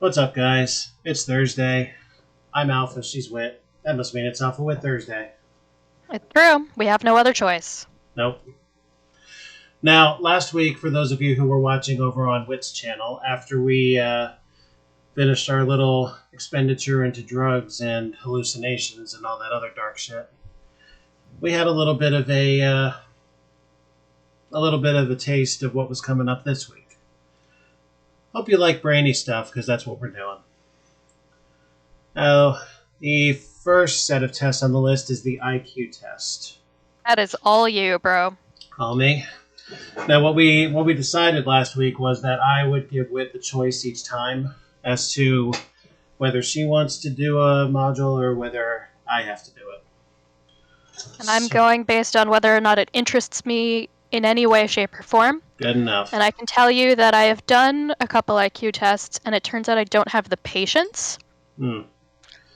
What's up, guys? It's Thursday. I'm Alpha, she's Wit. That must mean it's Alpha Wit Thursday. It's true. We have no other choice. Nope. Now, last week, for those of you who were watching over on Wit's channel, after we finished our little expenditure into drugs and hallucinations and all that other dark shit, we had a little bit of a taste of what was coming up this week. Hope you like brainy stuff, because that's what we're doing. The first set of tests on the list is the IQ test. That is all you, bro. All me. Now, what we decided last week was that I would give Wit the choice each time as to whether she wants to do a module or whether I have to do it. And I'm going based on whether or not it interests me in any way, shape, or form. Good enough. And I can tell you that I have done a couple IQ tests, and it turns out I don't have the patience.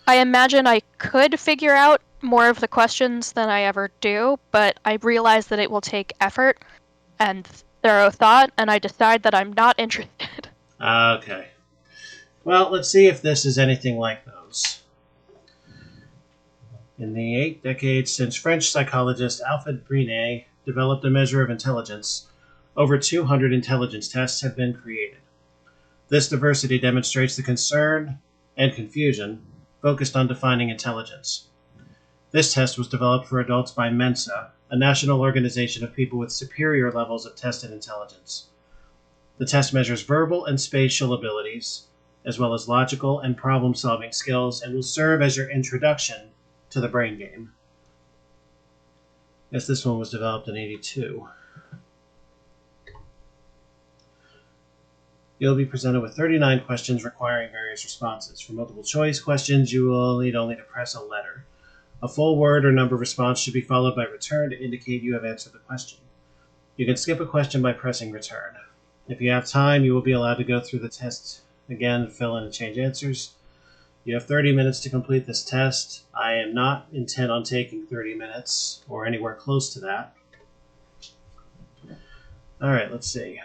I imagine I could figure out more of the questions than I ever do, but I realize that it will take effort and thorough thought, and I decide that I'm not interested. Okay. Well, let's see if this is anything like those. In the 8 decades since French psychologist Alfred Binet developed a measure of intelligence, over 200 intelligence tests have been created. This diversity demonstrates the concern and confusion focused on defining intelligence. This test was developed for adults by Mensa, a national organization of people with superior levels of tested intelligence. The test measures verbal and spatial abilities, as well as logical and problem-solving skills, and will serve as your introduction to the brain game. Yes, this one was developed in '82. You'll be presented with 39 questions requiring various responses. For multiple choice questions, you will need only to press a letter. A full word or number response should be followed by return to indicate you have answered the question. You can skip a question by pressing return. If you have time, you will be allowed to go through the test again, fill in and change answers. You have 30 minutes to complete this test. I am not intent on taking 30 minutes or anywhere close to that. All right, let's see.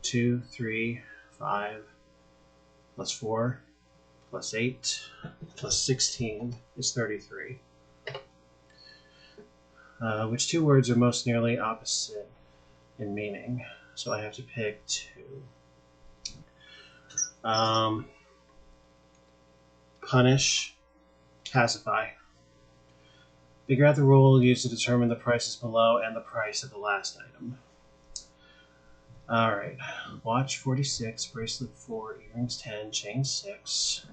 2, 3, 5, plus 4, plus 8, plus 16 is 33. Which two words are most nearly opposite in meaning? So I have to pick 2. Punish, pacify. Figure out the rule used to determine the prices below and the price of the last item. Alright. Watch 46, bracelet 4, earrings 10, chain 6.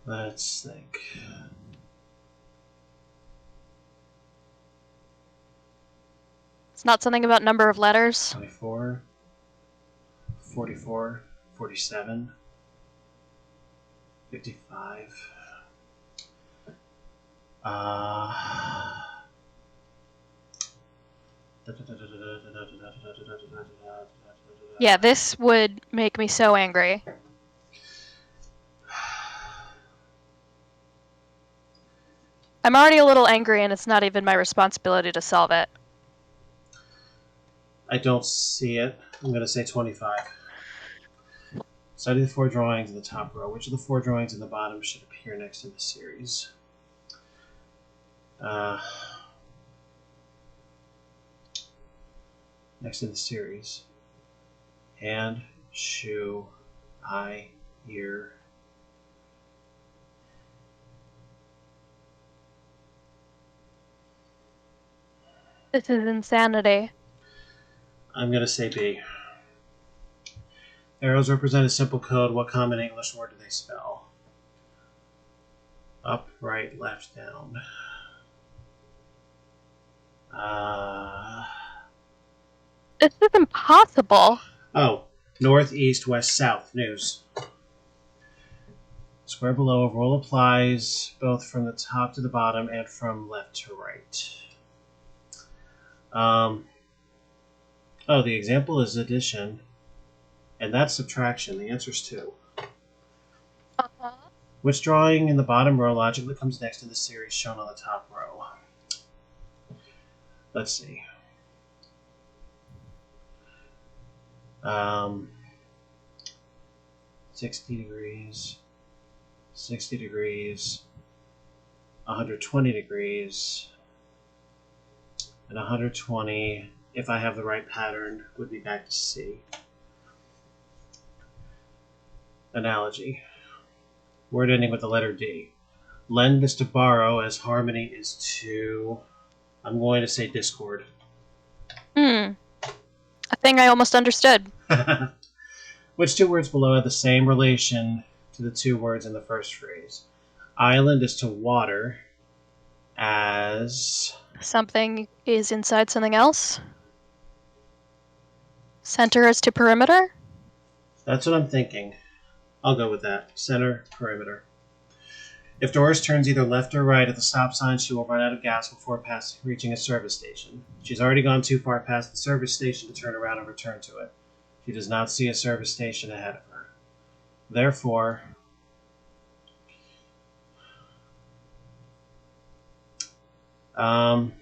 Let's think. It's not something about number of letters. 24, 44, 47, 55. Yeah, this would make me so angry. I'm already a little angry, and it's not even my responsibility to solve it. I don't see it. I'm going to say 25. Study the 4 drawings in the top row. Which of the 4 drawings in the bottom should appear next in the series? Next in the series. Hand, shoe, eye, ear. This is insanity. I'm going to say B. Arrows represent a simple code. What common English word do they spell? Up, right, left, down. This is impossible. Oh, north, east, west, south. News. Square below, rule applies both from the top to the bottom and from left to right. Oh, the example is addition, and that's subtraction. The answer's 2. Which drawing in the bottom row logically comes next in the series shown on the top row? Let's see. Um, 60 degrees, 60 degrees, 120 degrees, and 120, if I have the right pattern, would be back to C. Analogy. Word ending with the letter D. Lend is to borrow, as harmony is to, I'm going to say discord. A thing I almost understood. Which two words below have the same relation to the two words in the first phrase? Island is to water, as... Something is inside something else? Center is to perimeter? That's what I'm thinking. I'll go with that. Center, perimeter. If Doris turns either left or right at the stop sign, she will run out of gas before reaching a service station. She's already gone too far past the service station to turn around and return to it. She does not see a service station ahead of her. Therefore, I'm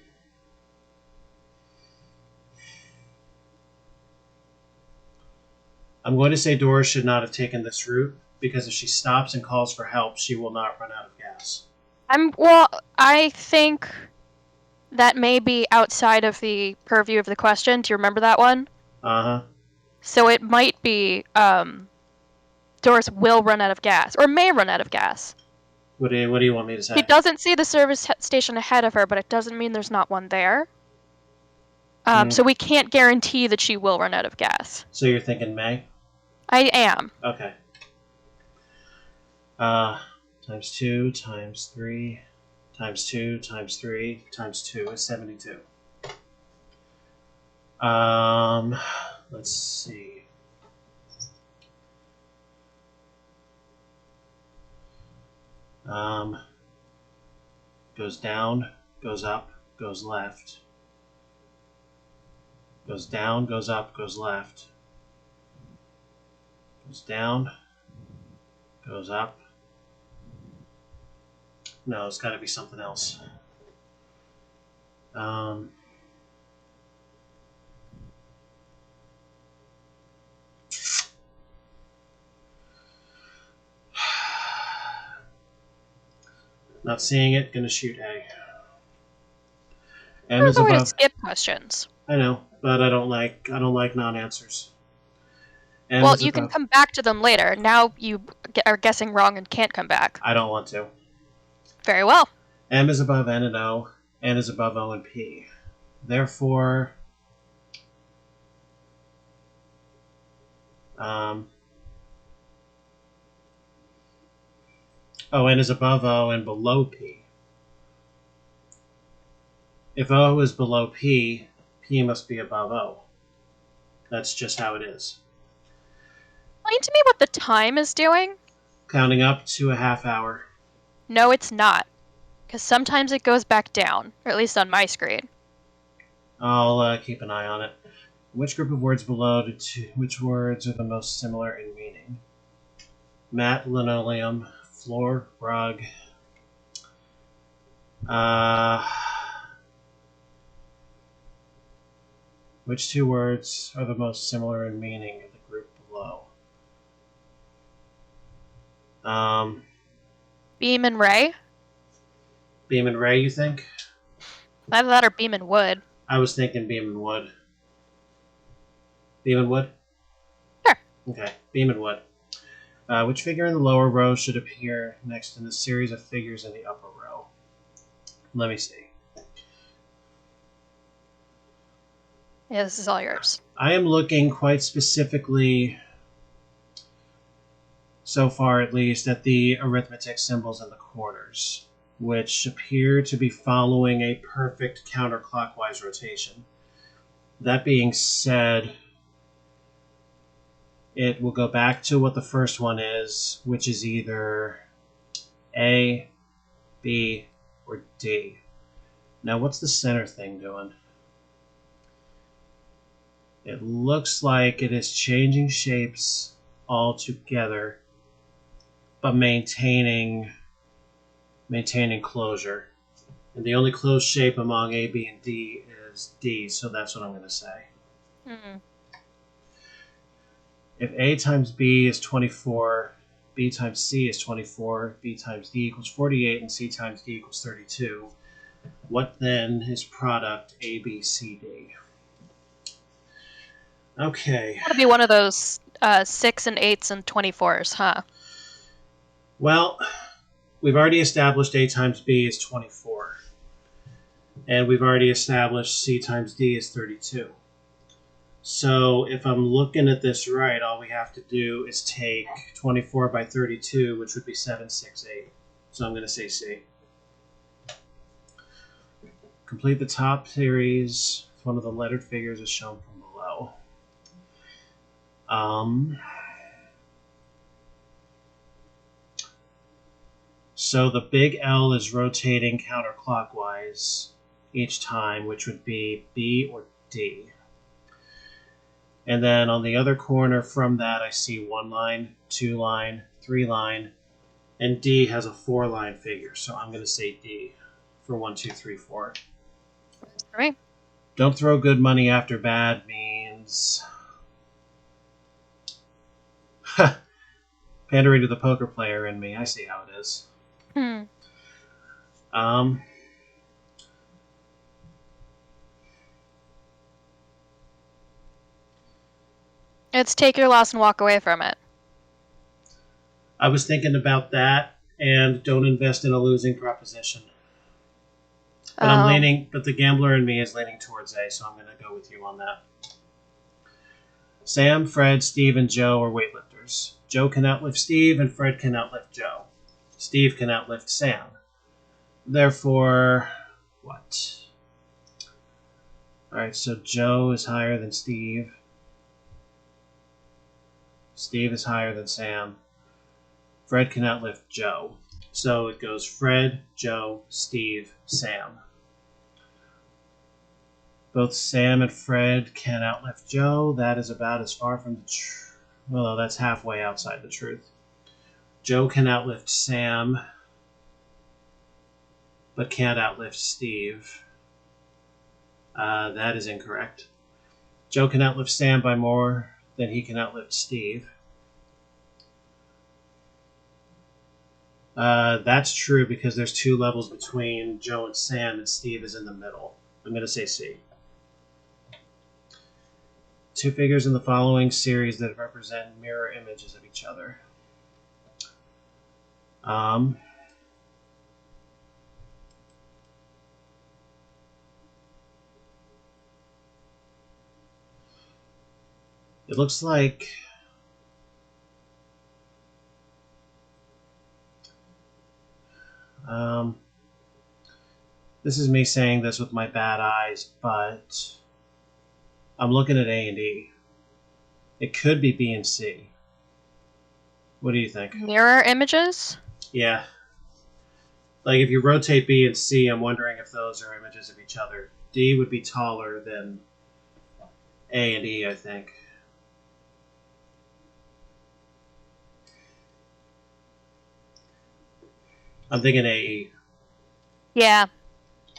going to say Doris should not have taken this route, because if she stops and calls for help, she will not run out of gas. I think that may be outside of the purview of the question. Do you remember that one? Uh-huh. So it might be Doris will run out of gas, or may run out of gas. What do you want me to say? She doesn't see the service station ahead of her, but it doesn't mean there's not one there. So we can't guarantee that she will run out of gas. So you're thinking May? I am. Okay. Times 2 times 3 times 2 times 3 times 2 is 72. Let's see. Goes down, goes up, goes left. Goes down, goes up, goes left. Goes down, goes up. No, it's got to be something else. Not seeing it, gonna shoot A. M is above. Skip questions. I know, but I don't like non-answers. Well, you can come back to them later. Now you are guessing wrong and can't come back. I don't want to. Very well. M is above N and O. N is above O and P. Therefore, N is above O and below P. If O is below P, P must be above O. That's just how it is. Explain to me what the time is doing. Counting up to a half hour. No, it's not. Because sometimes it goes back down, or at least on my screen. I'll keep an eye on it. Which group of words below which words are the most similar in meaning? Mat, linoleum, floor, rug. Which two words are the most similar in meaning in the group below? Beam and ray? Beam and ray, you think? Either that or beam and wood. I was thinking beam and wood. Beam and wood? Sure. Okay, beam and wood. Which figure in the lower row should appear next in the series of figures in the upper row? Let me see. Yeah, this is all yours. I am looking quite specifically, so far at least, at the arithmetic symbols in the corners, which appear to be following a perfect counterclockwise rotation. That being said, it will go back to what the first one is, which is either A, B, or D. Now, what's the center thing doing? It looks like it is changing shapes altogether, but maintaining closure. And the only closed shape among A, B, and D is D, so that's what I'm going to say. If A times B is 24, B times C is 24, B times D equals 48, and C times D equals 32, what then is product A, B, C, D? Okay. It's got to be one of those 6 and 8s and 24s, huh? Well, we've already established A times B is 24. And we've already established C times D is 32. So if I'm looking at this right, all we have to do is take 24 by 32, which would be 768. So I'm going to say C. Complete the top series if one of the lettered figures is shown from below. So the big L is rotating counterclockwise each time, which would be B or D. And then on the other corner from that, I see 1 line, 2 line, 3 line, and D has a 4-line figure. So I'm going to say D for 1, 2, 3, 4. All right. Don't throw good money after bad means pandering to the poker player in me. I see how it is. It's take your loss and walk away from it. I was thinking about that, and don't invest in a losing proposition. But but the gambler in me is leaning towards A, so I'm going to go with you on that. Sam, Fred, Steve, and Joe are weightlifters. Joe can outlift Steve, and Fred can outlift Joe. Steve can outlift Sam. Therefore, what? Alright, so Joe is higher than Steve. Steve is higher than Sam. Fred can outlift Joe. So it goes Fred, Joe, Steve, Sam. Both Sam and Fred can outlift Joe. That is about as far from the truth. Well, that's halfway outside the truth. Joe can outlift Sam, but can't outlift Steve. That is incorrect. Joe can outlift Sam by more than he can outlift Steve. That's true because there's 2 levels between Joe and Sam, and Steve is in the middle. I'm going to say C. 2 figures in the following series that represent mirror images of each other. It looks like this is me saying this with my bad eyes, but I'm looking at A and E. It could be B and C. What do you think? Mirror images? Yeah. Like if you rotate B and C, I'm wondering if those are images of each other. D would be taller than A and E, I think. I'm thinking AE. Yeah,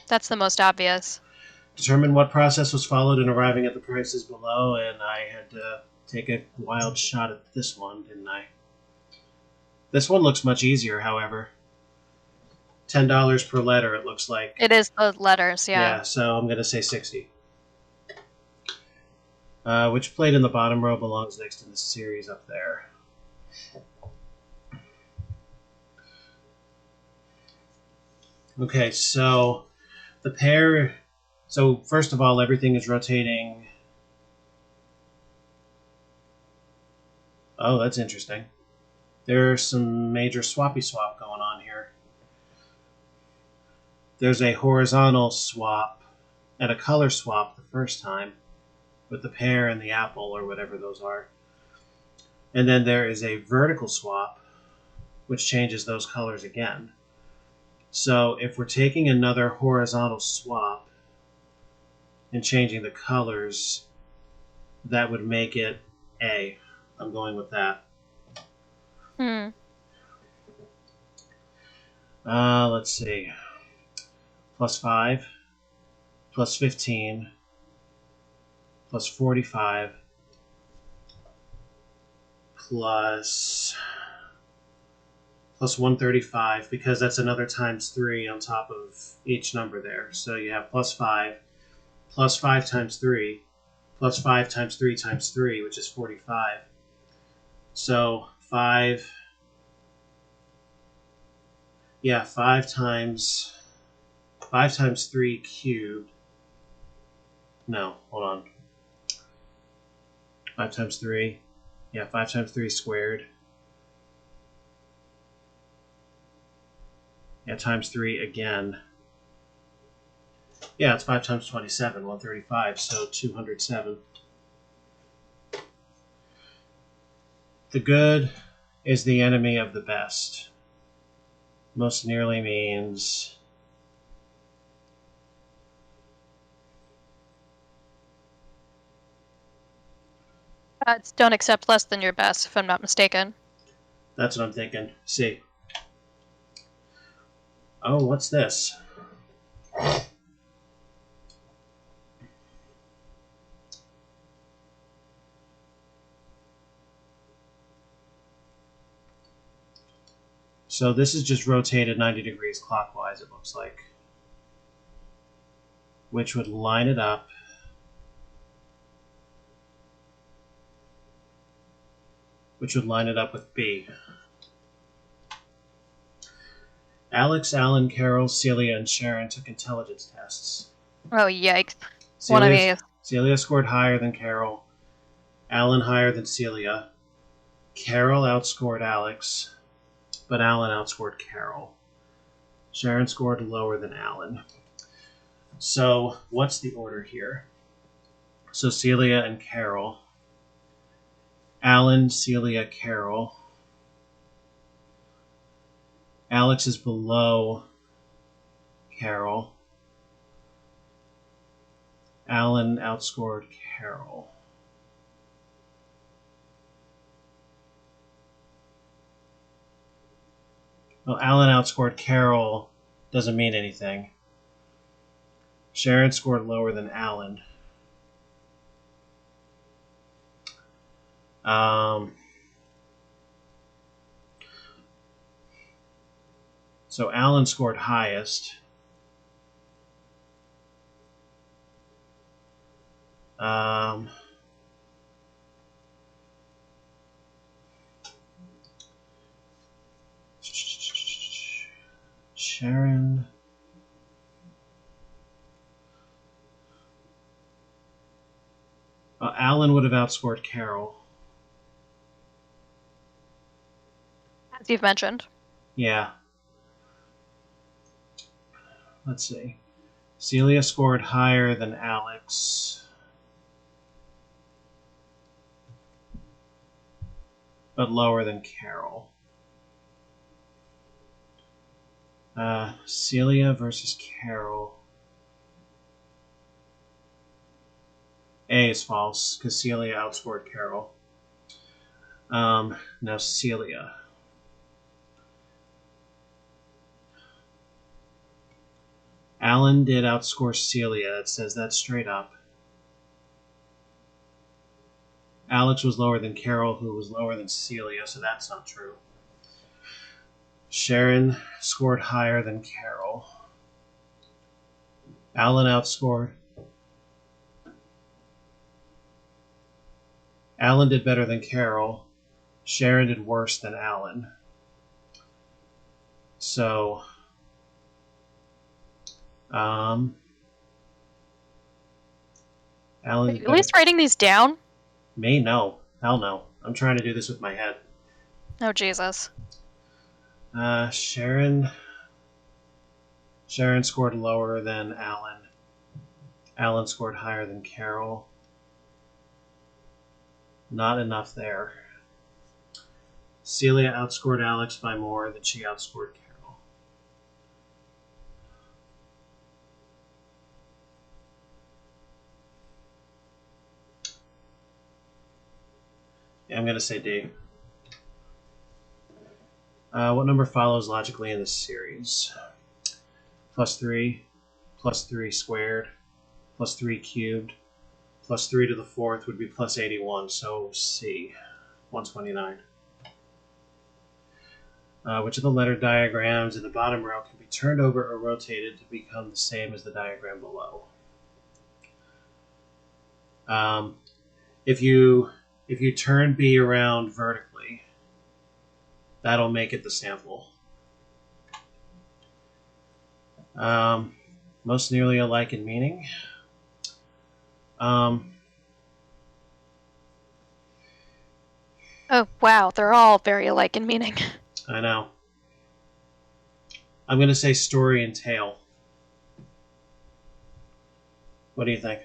that's the most obvious. Determine what process was followed in arriving at the prices below, and I had to take a wild shot at this one, didn't I? This one looks much easier, however. $10 per letter, it looks like. It is the letters, yeah. Yeah, so I'm going to say 60. Which plate in the bottom row belongs next in the series up there? Okay, so the pair... So first of all, everything is rotating... Oh, that's interesting. There's some major swappy swap going on here. There's a horizontal swap and a color swap the first time with the pear and the apple or whatever those are. And then there is a vertical swap which changes those colors again. So if we're taking another horizontal swap and changing the colors, that would make it A. I'm going with that. Let's see. Plus 5, plus 15, plus 45, plus 135, because that's another times 3 on top of each number there. So you have plus 5 times 3, plus 5 times 3 times 3, which is 45. So 5 times 3 cubed. No, hold on. 5 times 3. Yeah, 5 times 3 squared. Yeah, times 3 again. Yeah, it's 5 times 27, 135, so 207. The good is the enemy of the best. Most nearly means Don't accept less than your best, if I'm not mistaken. that's what I'm thinking. See. Oh, what's this? So this is just rotated 90 degrees clockwise, it looks like. Which would line it up. Which would line it up with B. Alex, Alan, Carol, Celia, and Sharon took intelligence tests. Oh, yikes. One of these. Celia scored higher than Carol. Alan higher than Celia. Carol outscored Alex, but Alan outscored Carol. Sharon scored lower than Alan. So what's the order here? So Celia and Carol. Alan, Celia, Carol. Alex is below Carol. Alan outscored Carol. Well, Alan outscored Carol doesn't mean anything. Sharon scored lower than Alan. So Alan scored highest. Sharon. Alan would have outscored Carol. As you've mentioned. Yeah. Let's see. Celia scored higher than Alex, but lower than Carol. Celia versus Carol. A is false, because Celia outscored Carol. Now Celia. Alan did outscore Celia. It says that straight up. Alex was lower than Carol, who was lower than Celia, so that's not true. Sharon scored higher than Carol. Alan outscored. Alan did better than Carol. Sharon did worse than Alan. So, Alan. Are you at least writing these down? Me? No. Hell no. I'm trying to do this with my head. Oh, Jesus. Sharon scored lower than Alan. Alan scored higher than Carol. Not enough there. Celia outscored Alex by more than she outscored Carol. Yeah, I'm going to say D. What number follows logically in this series? Plus 3 squared, plus 3 cubed, plus 3 to the 4th would be plus 81, so C. 129. Which of the letter diagrams in the bottom row can be turned over or rotated to become the same as the diagram below? If you turn B around vertically, that'll make it the sample. Most nearly alike in meaning. Oh, wow. They're all very alike in meaning. I know. I'm going to say story and tale. What do you think?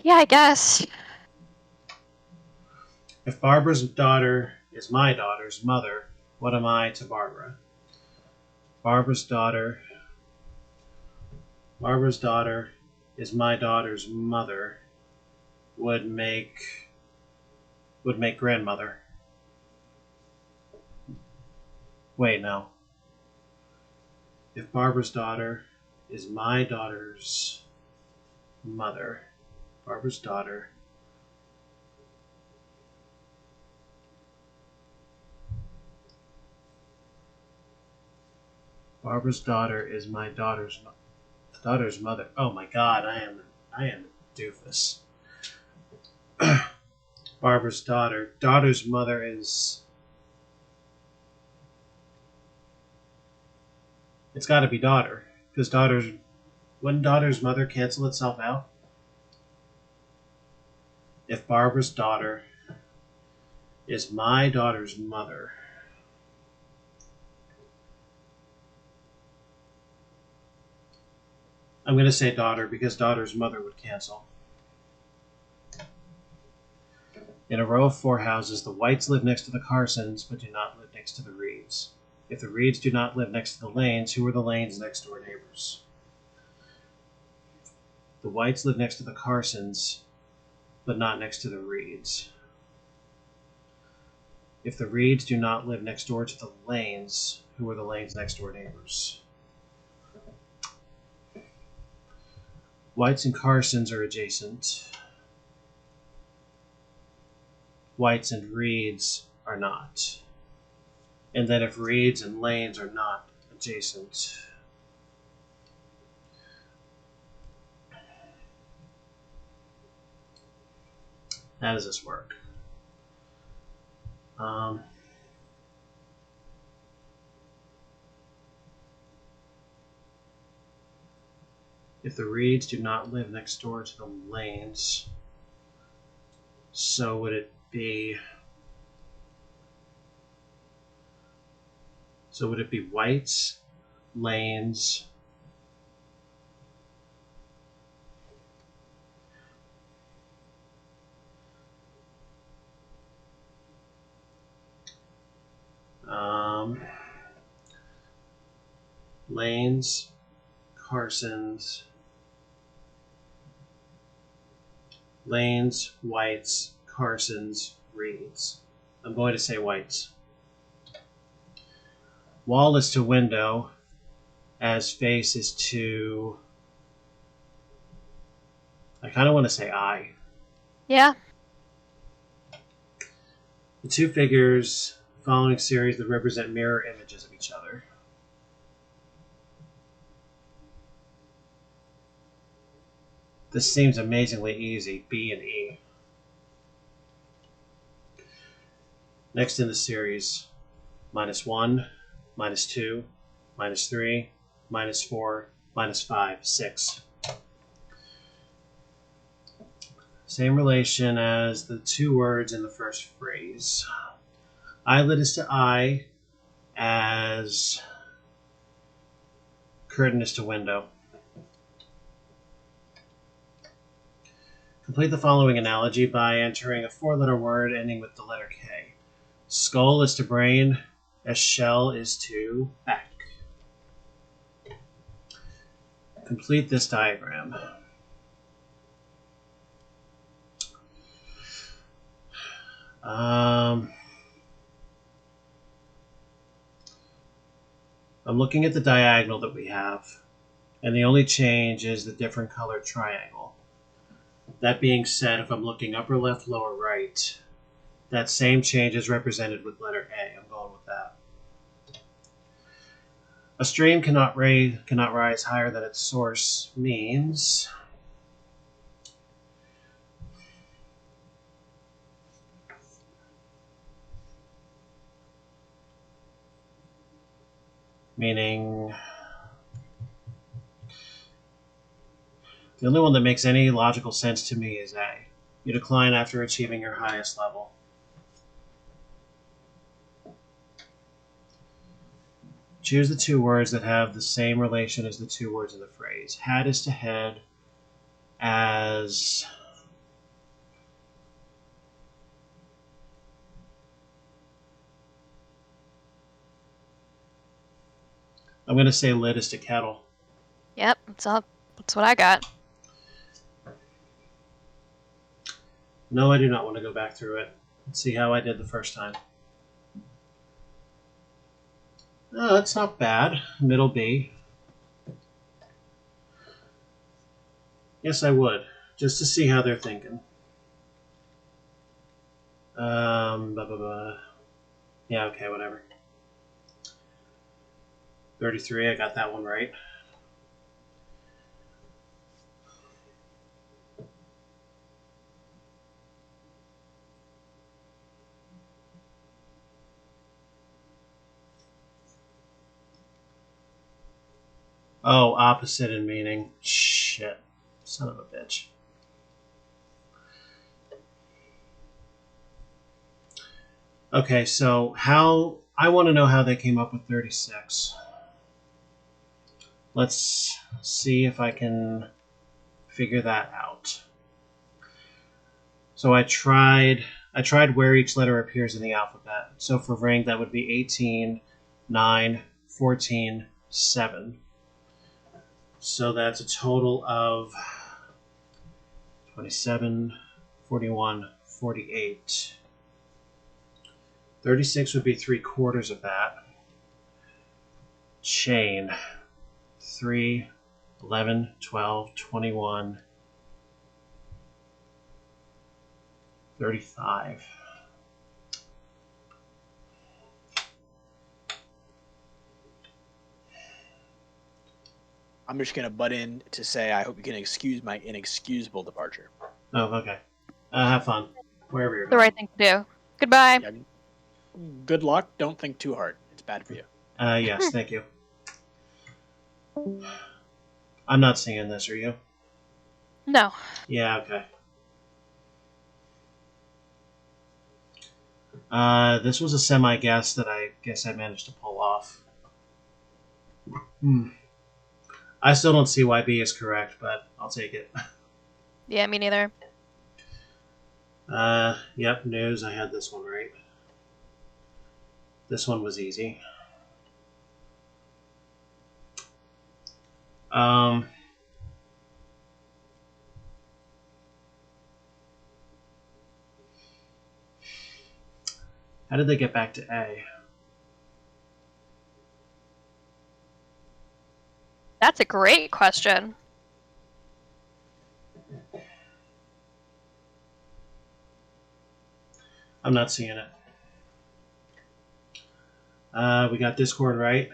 Yeah, I guess. If Barbara's daughter is my daughter's mother, what am I to Barbara? Barbara's daughter is my daughter's mother would make grandmother. Wait, no. If Barbara's daughter is my daughter's mother, Barbara's daughter is my daughter's mother. Oh my God, I am a doofus. Barbara's daughter's mother is. It's got to be daughter, because wouldn't daughter's mother cancel itself out? If Barbara's daughter is my daughter's mother, I'm going to say daughter because daughter's mother would cancel. In a row of 4 houses, the Whites live next to the Carsons, but do not live next to the Reeds. If the Reeds do not live next to the Lanes, who are the Lanes' next door neighbors? The Whites live next to the Carsons, but not next to the Reeds. If the Reeds do not live next door to the Lanes, who are the Lanes' next door neighbors? Whites and Carsons are adjacent. Whites and Reeds are not. And then if Reeds and Lanes are not adjacent, how does this work? If the Reeds do not live next door to the Lanes, so would it be Whites, Lanes, Lanes, Carsons, Lanes, Whites, Carsons, Reeds. I'm going to say Whites. Wall is to window, as face is to... I kind of want to say eye. Yeah. The 2 figures following series that represent mirror images of each other. This seems amazingly easy, B and E. Next in the series, -1, -2, -3, -4, -5, 6. Same relation as the 2 words in the first phrase. Eyelid is to eye as curtain is to window. Complete the following analogy by entering a 4-letter word ending with the letter K. Skull is to brain as shell is to back. Complete this diagram. I'm looking at the diagonal that we have, and the only change is the different colored triangle. That being said, if I'm looking upper left, lower right, that same change is represented with letter A. I'm going with that. A stream cannot rise higher than its source means meaning the only one that makes any logical sense to me is A. You decline after achieving your highest level. Choose the two words that have the same relation as the two words in the phrase. Had is to head as I'm going to say lid is to kettle. Yep, that's what I got. No, I do not want to go back through it. Let's see how I did the first time. Oh, that's not bad. Middle B. Yes, I would. Just to see how they're thinking. Blah, blah, blah. Yeah, okay, whatever. 33, I got that one right. Oh, opposite in meaning. Shit. Son of a bitch. Okay, so I want to know how they came up with 36. Let's see if I can figure that out. So I tried where each letter appears in the alphabet. So for ring, that would be 18, 9, 14, 7. So that's a total of 27, 41, 48. 36 would be 3/4 of that. Chain. 3, 11, 12, 21, 35. I'm just going to butt in to say I hope you can excuse my inexcusable departure. Oh, okay. Have fun. Wherever you're The going. right thing to do. Goodbye. Yeah, good luck. Don't think too hard. It's bad for you. Yes, thank you. I'm not seeing this, are you? No. Yeah, okay. This was a semi-guess that I guess I managed to pull off. I still don't see why B is correct, but I'll take it. Yeah, me neither. Yep, news. I had this one right. This one was easy. How did they get back to A? That's a great question. I'm not seeing it. We got Discord right.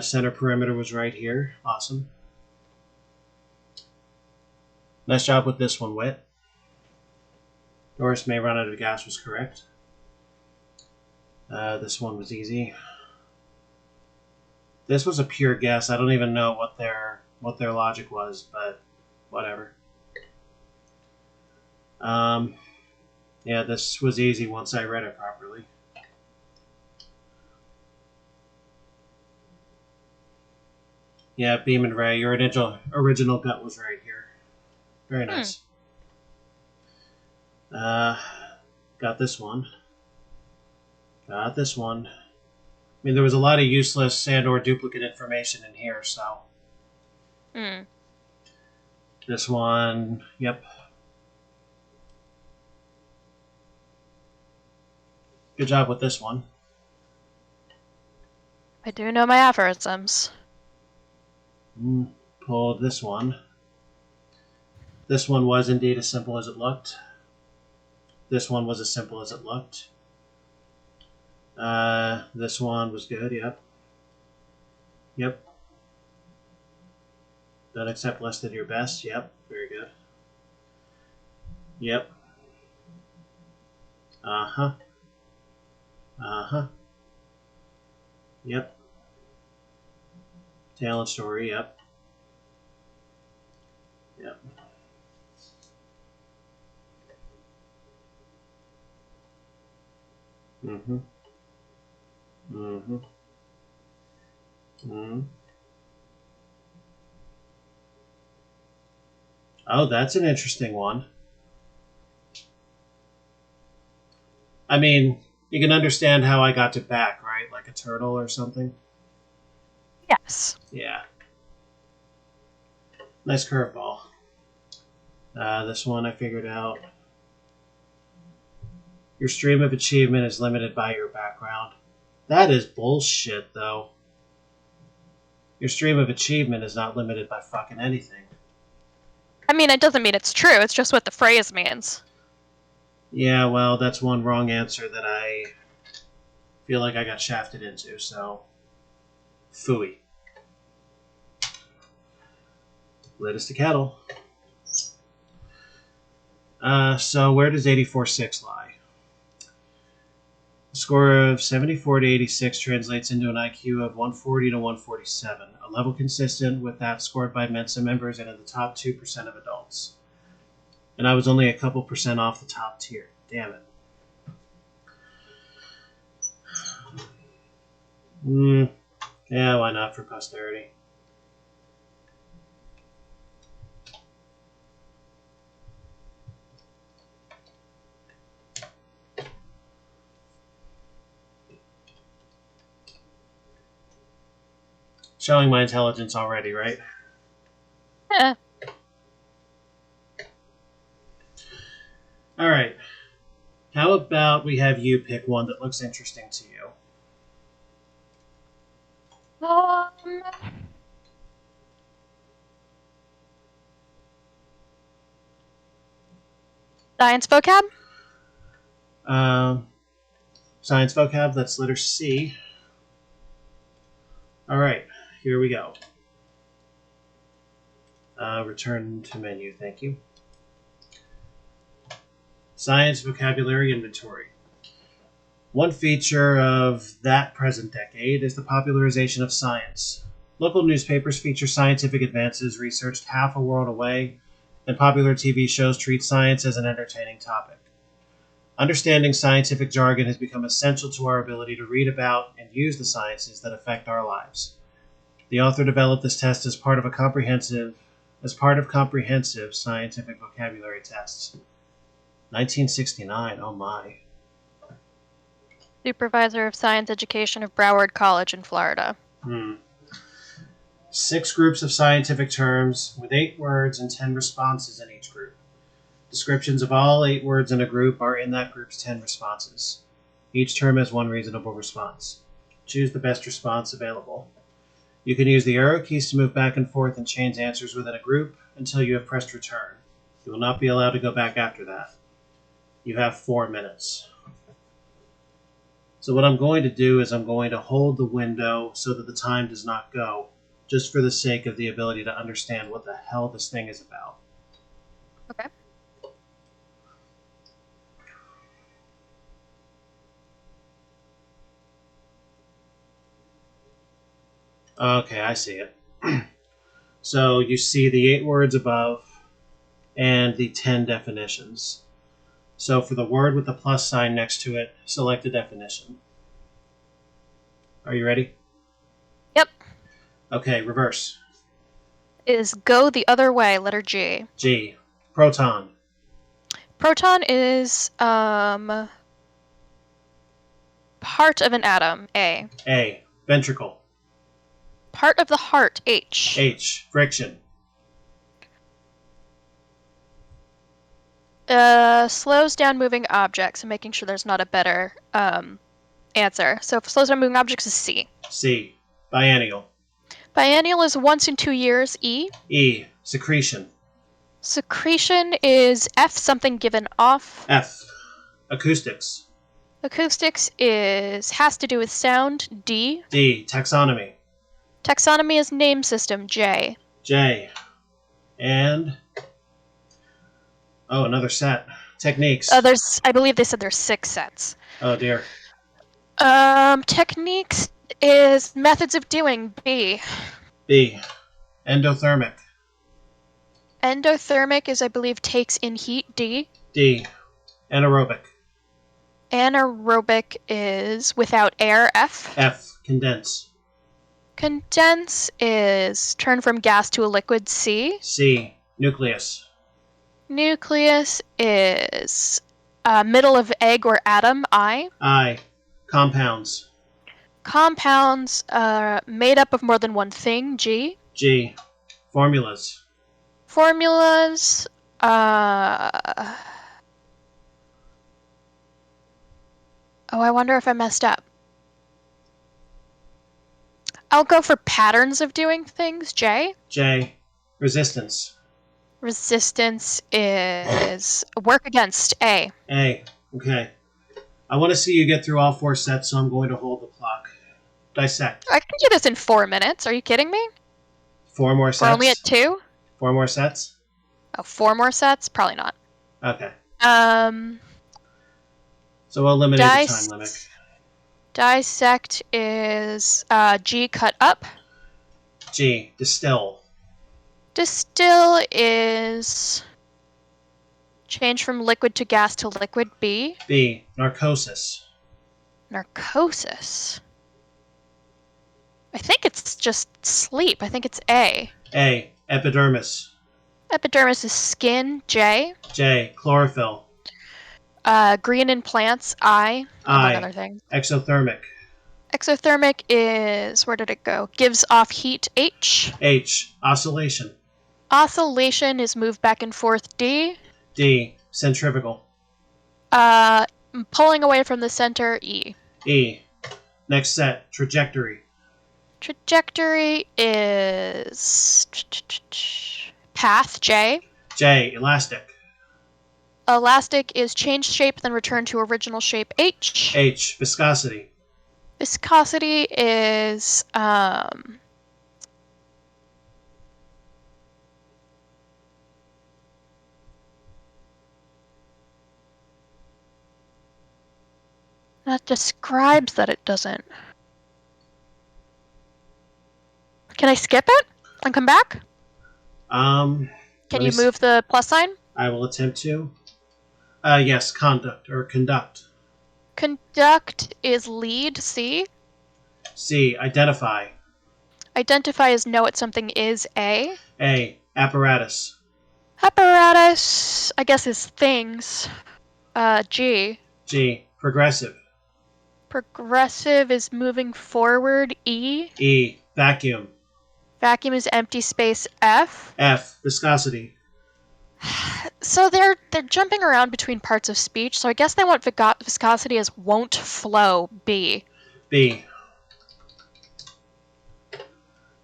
Center perimeter was right here. Awesome. Nice job with this one, Wit. Doris may run out of gas was correct. This one was easy. This was a pure guess. I don't even know what their logic was, but whatever. Yeah, this was easy once I read it properly. Yeah, Beam and Ray, your original gut was right here. Very nice. Got this one. Got this one. I mean, there was a lot of useless and or duplicate information in here, so. This one, yep. Good job with this one. I do know my aphorisms. Pulled this one. This one was indeed as simple as it looked. This one was as simple as it looked. This one was good, yep. Yep. Don't accept less than your best, yep. Very good. Yep. Uh-huh. Uh-huh. Yep. Talent story, yep. Yep. Mm-hmm. Mm-hmm. Mm-hmm. Oh, that's an interesting one. I mean, you can understand how I got to back, right? Like a turtle or something? Yes. Yeah. Nice curveball. This one I figured out. Your stream of achievement is limited by your background. That is bullshit, though. Your stream of achievement is not limited by fucking anything. I mean, it doesn't mean it's true. It's just what the phrase means. Yeah, well, that's one wrong answer that I feel like I got shafted into, so... Phooey. Latest to cattle. So where does 84.6 lie? A score of 74 to 86 translates into an IQ of 140 to 147, a level consistent with that scored by Mensa members and in the top 2% of adults. And I was only a couple percent off the top tier. Damn it. Yeah, why not for posterity? Showing my intelligence already, right? Eh. Alright. How about we have you pick one that looks interesting to you? Science vocab? Science vocab, that's letter C. Alright, here we go. Return to menu, thank you. Science vocabulary inventory. One feature of that present decade is the popularization of science. Local newspapers feature scientific advances researched half a world away, and popular TV shows treat science as an entertaining topic. Understanding scientific jargon has become essential to our ability to read about and use the sciences that affect our lives. The author developed this test as part of comprehensive scientific vocabulary tests. 1969, oh my. Supervisor of Science Education of Broward College in Florida. 6 groups of scientific terms with 8 words and 10 responses in each group. Descriptions of all 8 words in a group are in that group's 10 responses. Each term has 1 reasonable response. Choose the best response available. You can use the arrow keys to move back and forth and change answers within a group until you have pressed return. You will not be allowed to go back after that. You have 4 minutes. So what I'm going to do is I'm going to hold the window so that the time does not go, just for the sake of the ability to understand what the hell this thing is about. Okay. Okay, I see it. So you see the 8 words above and the 10 definitions. So for the word with the plus sign next to it, select a definition. Are you ready? Yep. Okay, reverse. Is go the other way, letter G. G. Proton. Proton is part of an atom, A. A. Ventricle. Part of the heart, H. H. Friction. Slows down moving objects and making sure there's not a better answer. So if slows down moving objects is C. C. Biennial. Biennial is once in 2 years, E. E. Secretion. Secretion is F, something given off. F. Acoustics. Acoustics has to do with sound, D. D. Taxonomy. Taxonomy is name system, J. J. And another set. Techniques. I believe they said there's 6 sets. Oh dear. Techniques is methods of doing, B. B. Endothermic. Endothermic is, I believe, takes in heat, D. D. Anaerobic. Anaerobic is without air, F. F. Condense. Condense is turn from gas to a liquid, C. C. Nucleus. Nucleus is middle of egg or atom, I. I. Compounds. Compounds made up of more than one thing, G. G. Formulas. Formulas, I wonder if I messed up. I'll go for patterns of doing things, J. J. Resistance. Resistance is work against, A. A. Okay. I want to see you get through all 4 sets, so I'm going to hold the clock. Dissect. I can do this in 4 minutes. Are you kidding me? 4 more sets? We're only at 2? 4 more sets? Oh, 4 more sets? Probably not. Okay. So we'll eliminate the time limit. Dissect is G, cut up. G. Distill. Distill is change from liquid to gas to liquid, B. B. Narcosis. Narcosis. I think it's just sleep. I think it's A. A. Epidermis. Epidermis is skin, J. J. Chlorophyll. Green in plants, I. Among other things. Exothermic. Exothermic is, where did it go? Gives off heat, H. H. Oscillation. Oscillation is move back and forth, D. D. Centrifugal. Pulling away from the center, E. E. Next set. Trajectory. Trajectory is path, J. J. Elastic. Elastic is change shape, then return to original shape, H. H. Viscosity. Viscosity is not describes that it doesn't. Can I skip it and come back? Can you move the plus sign? I will attempt to. Yes, conduct. Conduct is lead, C. C. Identify. Identify is know what something is, A. A. Apparatus. Apparatus, I guess, is things, G. G. Progressive. Progressive is moving forward, E. E. Vacuum. Vacuum is empty space, F. F. Viscosity. So they're jumping around between parts of speech, so I guess they want viscosity as won't flow, B. B.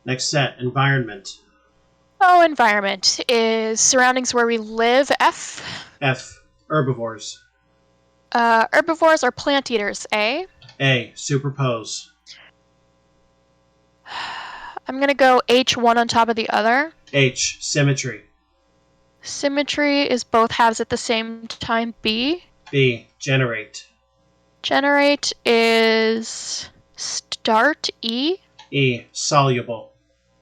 Next set. Environment. Oh, environment is surroundings where we live, F. F. Herbivores. Herbivores are plant eaters, A. A. Superpose. I'm gonna go H, one on top of the other. H. Symmetry. Symmetry is both halves at the same time, B. B. Generate. Generate is start, E. E. Soluble.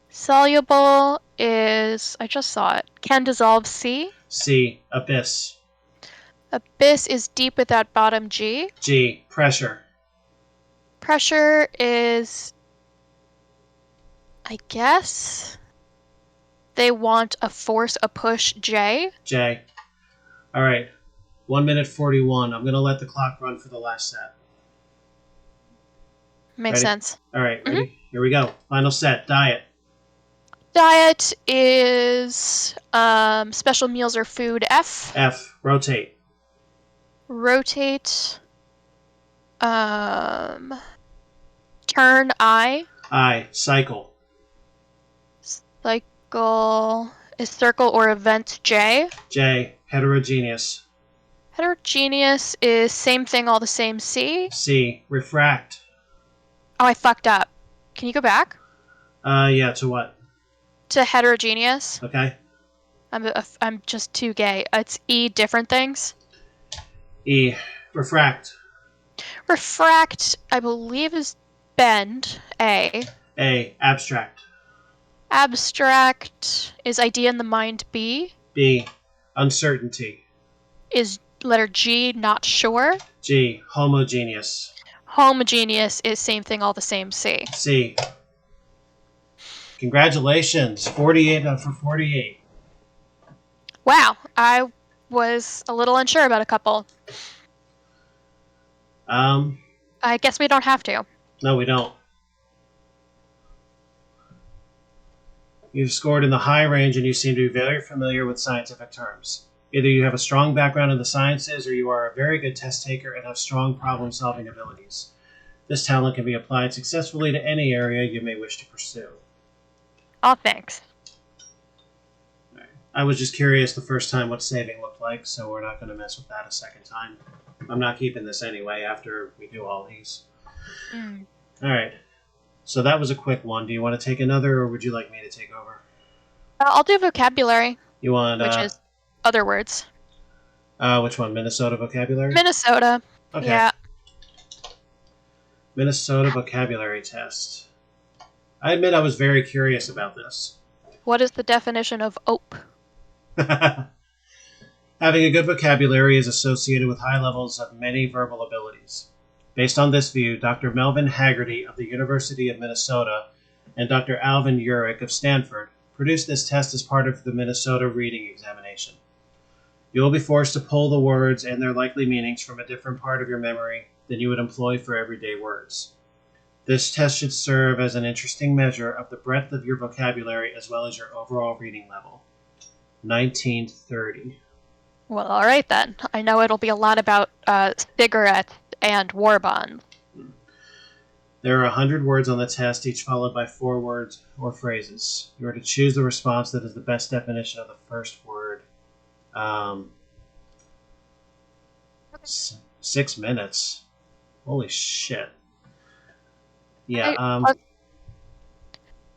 Soluble is, I just saw it, can dissolve, C. C. Abyss. Abyss is deep without bottom, G. G. Pressure. Pressure is, I guess, they want a force, a push, J. J. All right. 1 minute 41. I'm going to let the clock run for the last set. Makes sense. All right. Ready? Mm-hmm. Here we go. Final set. Diet. Diet is special meals or food, F. F. Rotate. Rotate. Turn, I. I. Cycle. Cycle Is circle or event J? J. Heterogeneous. Heterogeneous is same thing, all the same, C? C. Refract. Oh, I fucked up. Can you go back? Yeah, to what? To heterogeneous. Okay. I'm just too gay. It's E, different things. E. Refract. Refract, I believe, is bend, A. A. Abstract. Abstract is idea in the mind, B. B. Uncertainty. Is letter G, not sure. G. Homogeneous. Homogeneous is same thing, all the same, C. C. Congratulations. 48 for 48. Wow, I was a little unsure about a couple. I guess we don't have to. No, we don't. You've scored in the high range and you seem to be very familiar with scientific terms. Either you have a strong background in the sciences or you are a very good test taker and have strong problem-solving abilities. This talent can be applied successfully to any area you may wish to pursue. Oh, thanks. I was just curious the first time what saving looked like, so we're not going to mess with that a second time. I'm not keeping this anyway after we do all these. Alright. So that was a quick one. Do you want to take another, or would you like me to take over? I'll do vocabulary. You want... which is other words. Which one? Minnesota vocabulary? Minnesota. Okay. Yeah. Minnesota vocabulary test. I admit I was very curious about this. What is the definition of ope? Having a good vocabulary is associated with high levels of many verbal abilities. Based on this view, Dr. Melvin Haggerty of the University of Minnesota and Dr. Alvin Urich of Stanford produced this test as part of the Minnesota reading examination. You will be forced to pull the words and their likely meanings from a different part of your memory than you would employ for everyday words. This test should serve as an interesting measure of the breadth of your vocabulary as well as your overall reading level. 1930. Well, all right then. I know it'll be a lot about cigarettes and war bonds. There are 100 words on the test, each followed by 4 words or phrases. You are to choose the response that is the best definition of the first word. 6 minutes. Holy shit. Yeah,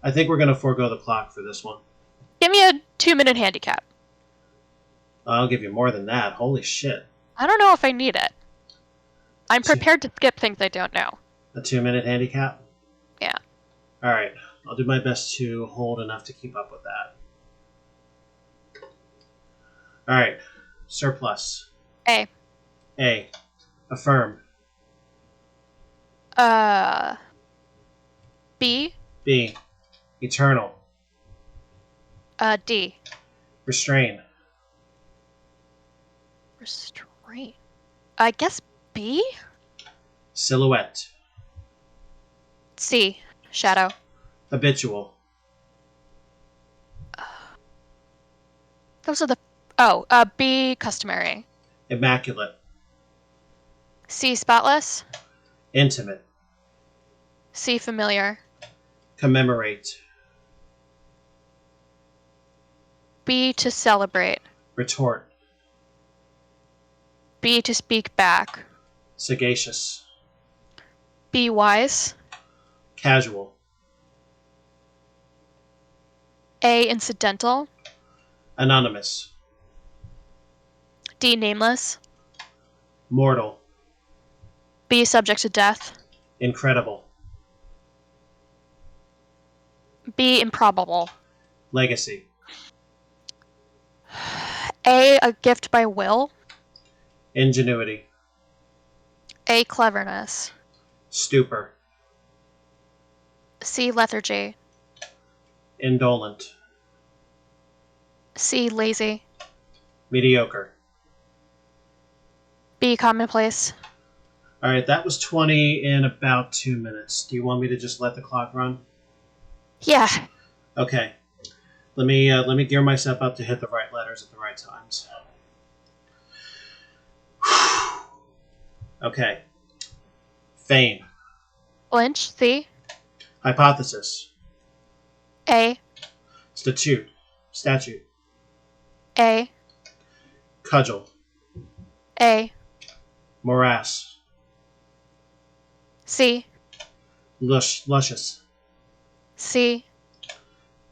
I think we're going to forego the clock for this one. Give me a 2-minute handicap. I'll give you more than that. Holy shit. I don't know if I need it. I'm prepared to skip things I don't know. A 2-minute handicap? Yeah. Alright, I'll do my best to hold enough to keep up with that. Alright, surplus. A. A. Affirm. B. B. Eternal. D. Restrain. Restraint. I guess B? Silhouette. C. Shadow. Habitual. Those are the... B. Customary. Immaculate. C. Spotless. Intimate. C. Familiar. Commemorate. B. To celebrate. Retort. B. To speak back. Sagacious. B. Wise. Casual. A. Incidental. Anonymous. D. Nameless. Mortal. B. Subject to death. Incredible. B. Improbable. Legacy. A gift by will. Ingenuity. A. Cleverness. Stupor. C. Lethargy. Indolent. C. Lazy. Mediocre. B. Commonplace. Alright, that was 20 in about 2 minutes. Do you want me to just let the clock run? Yeah. Okay. Let me gear myself up to hit the right letters at the right times. Okay. Feign. Flinch. C. Hypothesis. A. Statute. A. Cudgel. A. Morass. C. Luscious. C.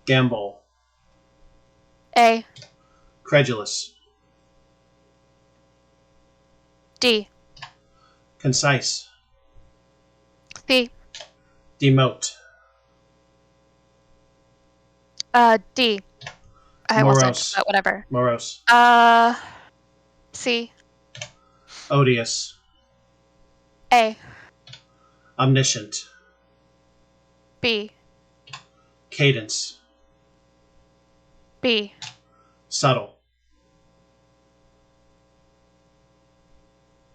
Gambol. A. Credulous. D. Concise. C. Demote. D. I almost said, but whatever. Morose. C. Odious. A. Omniscient. B. Cadence. B. Subtle.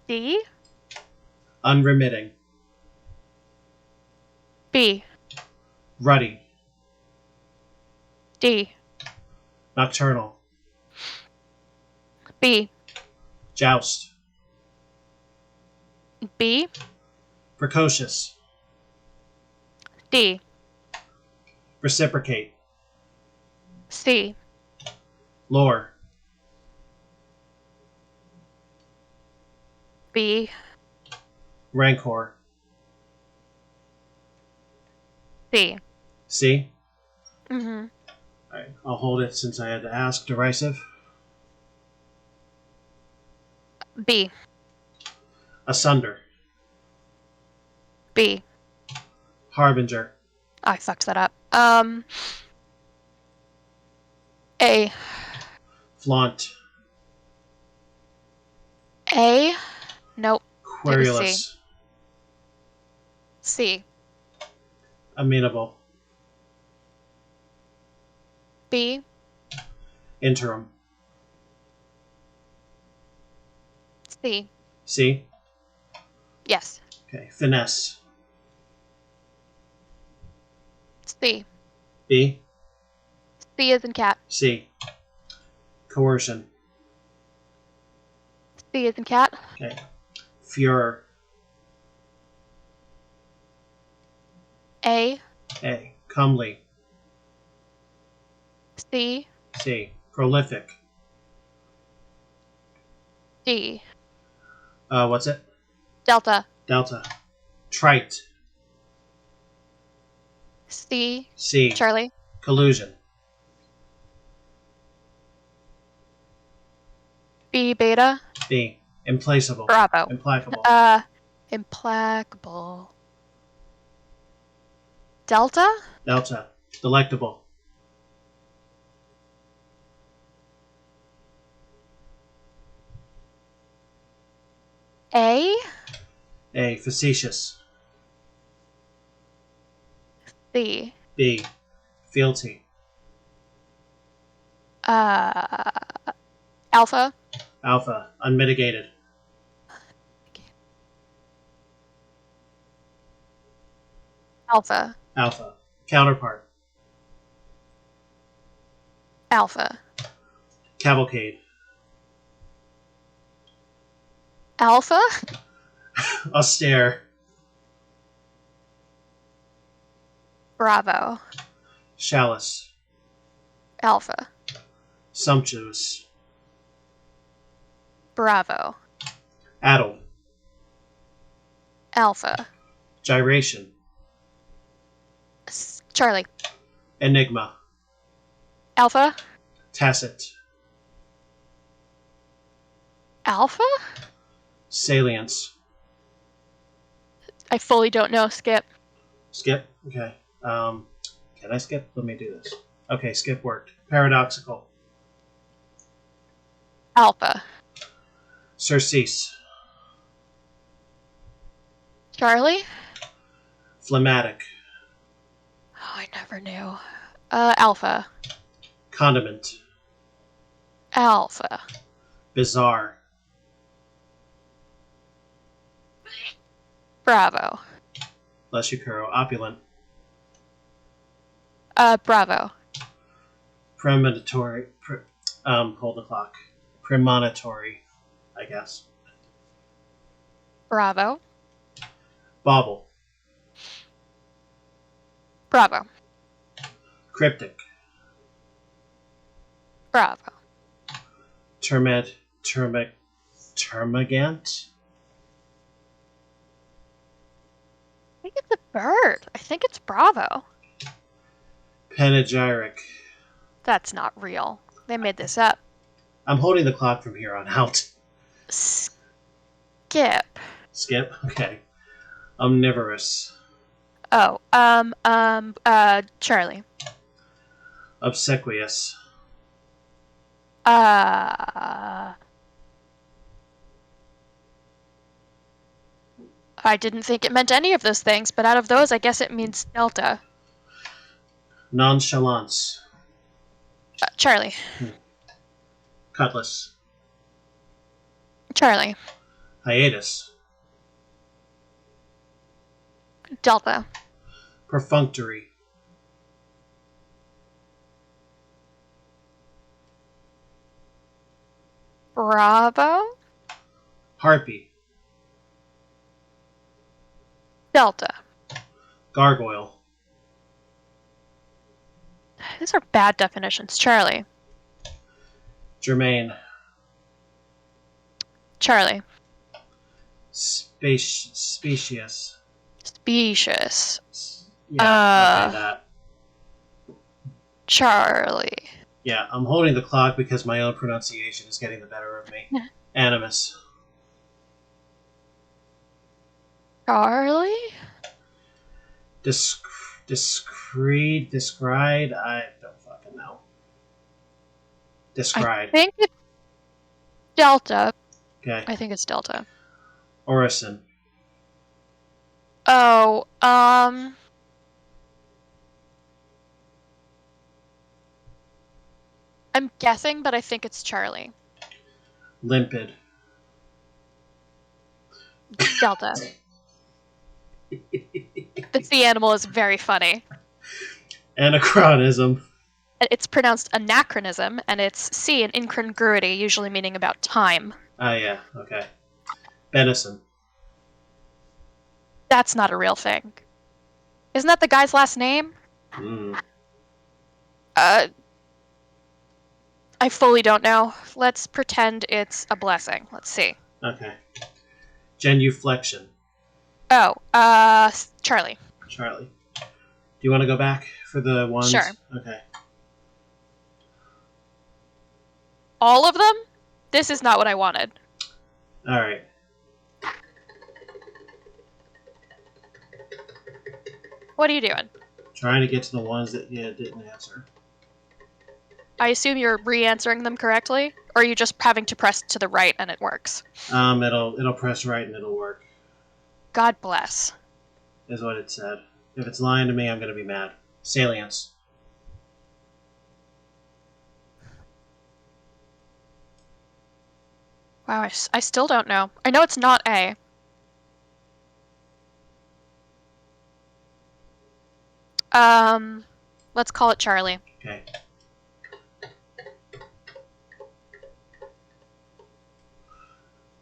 D. Unremitting. B. Ruddy. D. Nocturnal. B. Joust. B. Precocious. D. Reciprocate. C. Lore. B. Rancor. C. C? Mm-hmm. Alright, I'll hold it since I had to ask. Derisive. B. Asunder. B. Harbinger. I fucked that up. A. Flaunt. A. Nope. Querulous. C. Amenable. B. Interim. C. C? Yes. Okay. Finesse. C. B? C is in cat. C. Coercion. C is in cat. Okay. Furor. A. A. Comely. C. C. Prolific. D. What's it? Delta. Delta. Trite. C. C. Charlie. Collusion. B. Beta. B. Implacable. Bravo. Implacable. Implacable. Delta. Delta. Delectable. A. A. Facetious. C. B. Fealty. Alpha. Alpha. Unmitigated. Alpha. Alpha. Counterpart. Alpha. Cavalcade. Alpha. Austere. Bravo. Chalice. Alpha. Sumptuous. Bravo. Addled. Alpha. Gyration. Charlie. Enigma. Alpha. Tacit. Alpha? Salience. I fully don't know. Skip. Skip? Okay. Can I skip? Let me do this. Okay, skip worked. Paradoxical. Alpha. Surcease. Charlie? Phlegmatic. Oh, I never knew. Alpha. Condiment. Alpha. Bizarre. Bravo. Bless you, Kuro. Opulent. Bravo. Premonitory. Hold the clock. Premonitory, I guess. Bravo. Bauble. Bravo. Cryptic. Bravo. Termagant? I think it's a bird. I think it's Bravo. Panegyric. That's not real. They made this up. I'm holding the clock from here on out. Skip. Skip? Okay. Omnivorous. Oh, Charlie. Obsequious. I didn't think it meant any of those things, but out of those, I guess it means Delta. Nonchalance. Charlie. Cutlass. Charlie. Hiatus. Delta. Perfunctory. Bravo. Harpy. Delta. Gargoyle. These are bad definitions. Charlie. Germain. Charlie. Specious. Specious. Yeah, okay, that. Charlie. Yeah, I'm holding the clock because my own pronunciation is getting the better of me. Animus. Charlie? Descried? I don't fucking know. Descried. I think it's Delta. Okay. I think it's Delta. Orison. Oh, I'm guessing, but I think it's Charlie. Limpid. Delta. The sea animal is very funny. Anachronism. It's pronounced anachronism, and it's C in incongruity, usually meaning about time. Ah, yeah, okay. Benison. That's not a real thing. Isn't that the guy's last name? I fully don't know. Let's pretend it's a blessing. Let's see. Okay. Genuflection. Oh, Charlie. Charlie. Do you want to go back for the ones? Sure. Okay. All of them? This is not what I wanted. All right. What are you doing? Trying to get to the ones that you didn't answer. I assume you're re-answering them correctly? Or are you just having to press to the right and it works? It'll press right and it'll work. God bless. Is what it said. If it's lying to me, I'm gonna be mad. Salience. Wow, I still don't know. I know it's not A. Let's call it Charlie. Okay.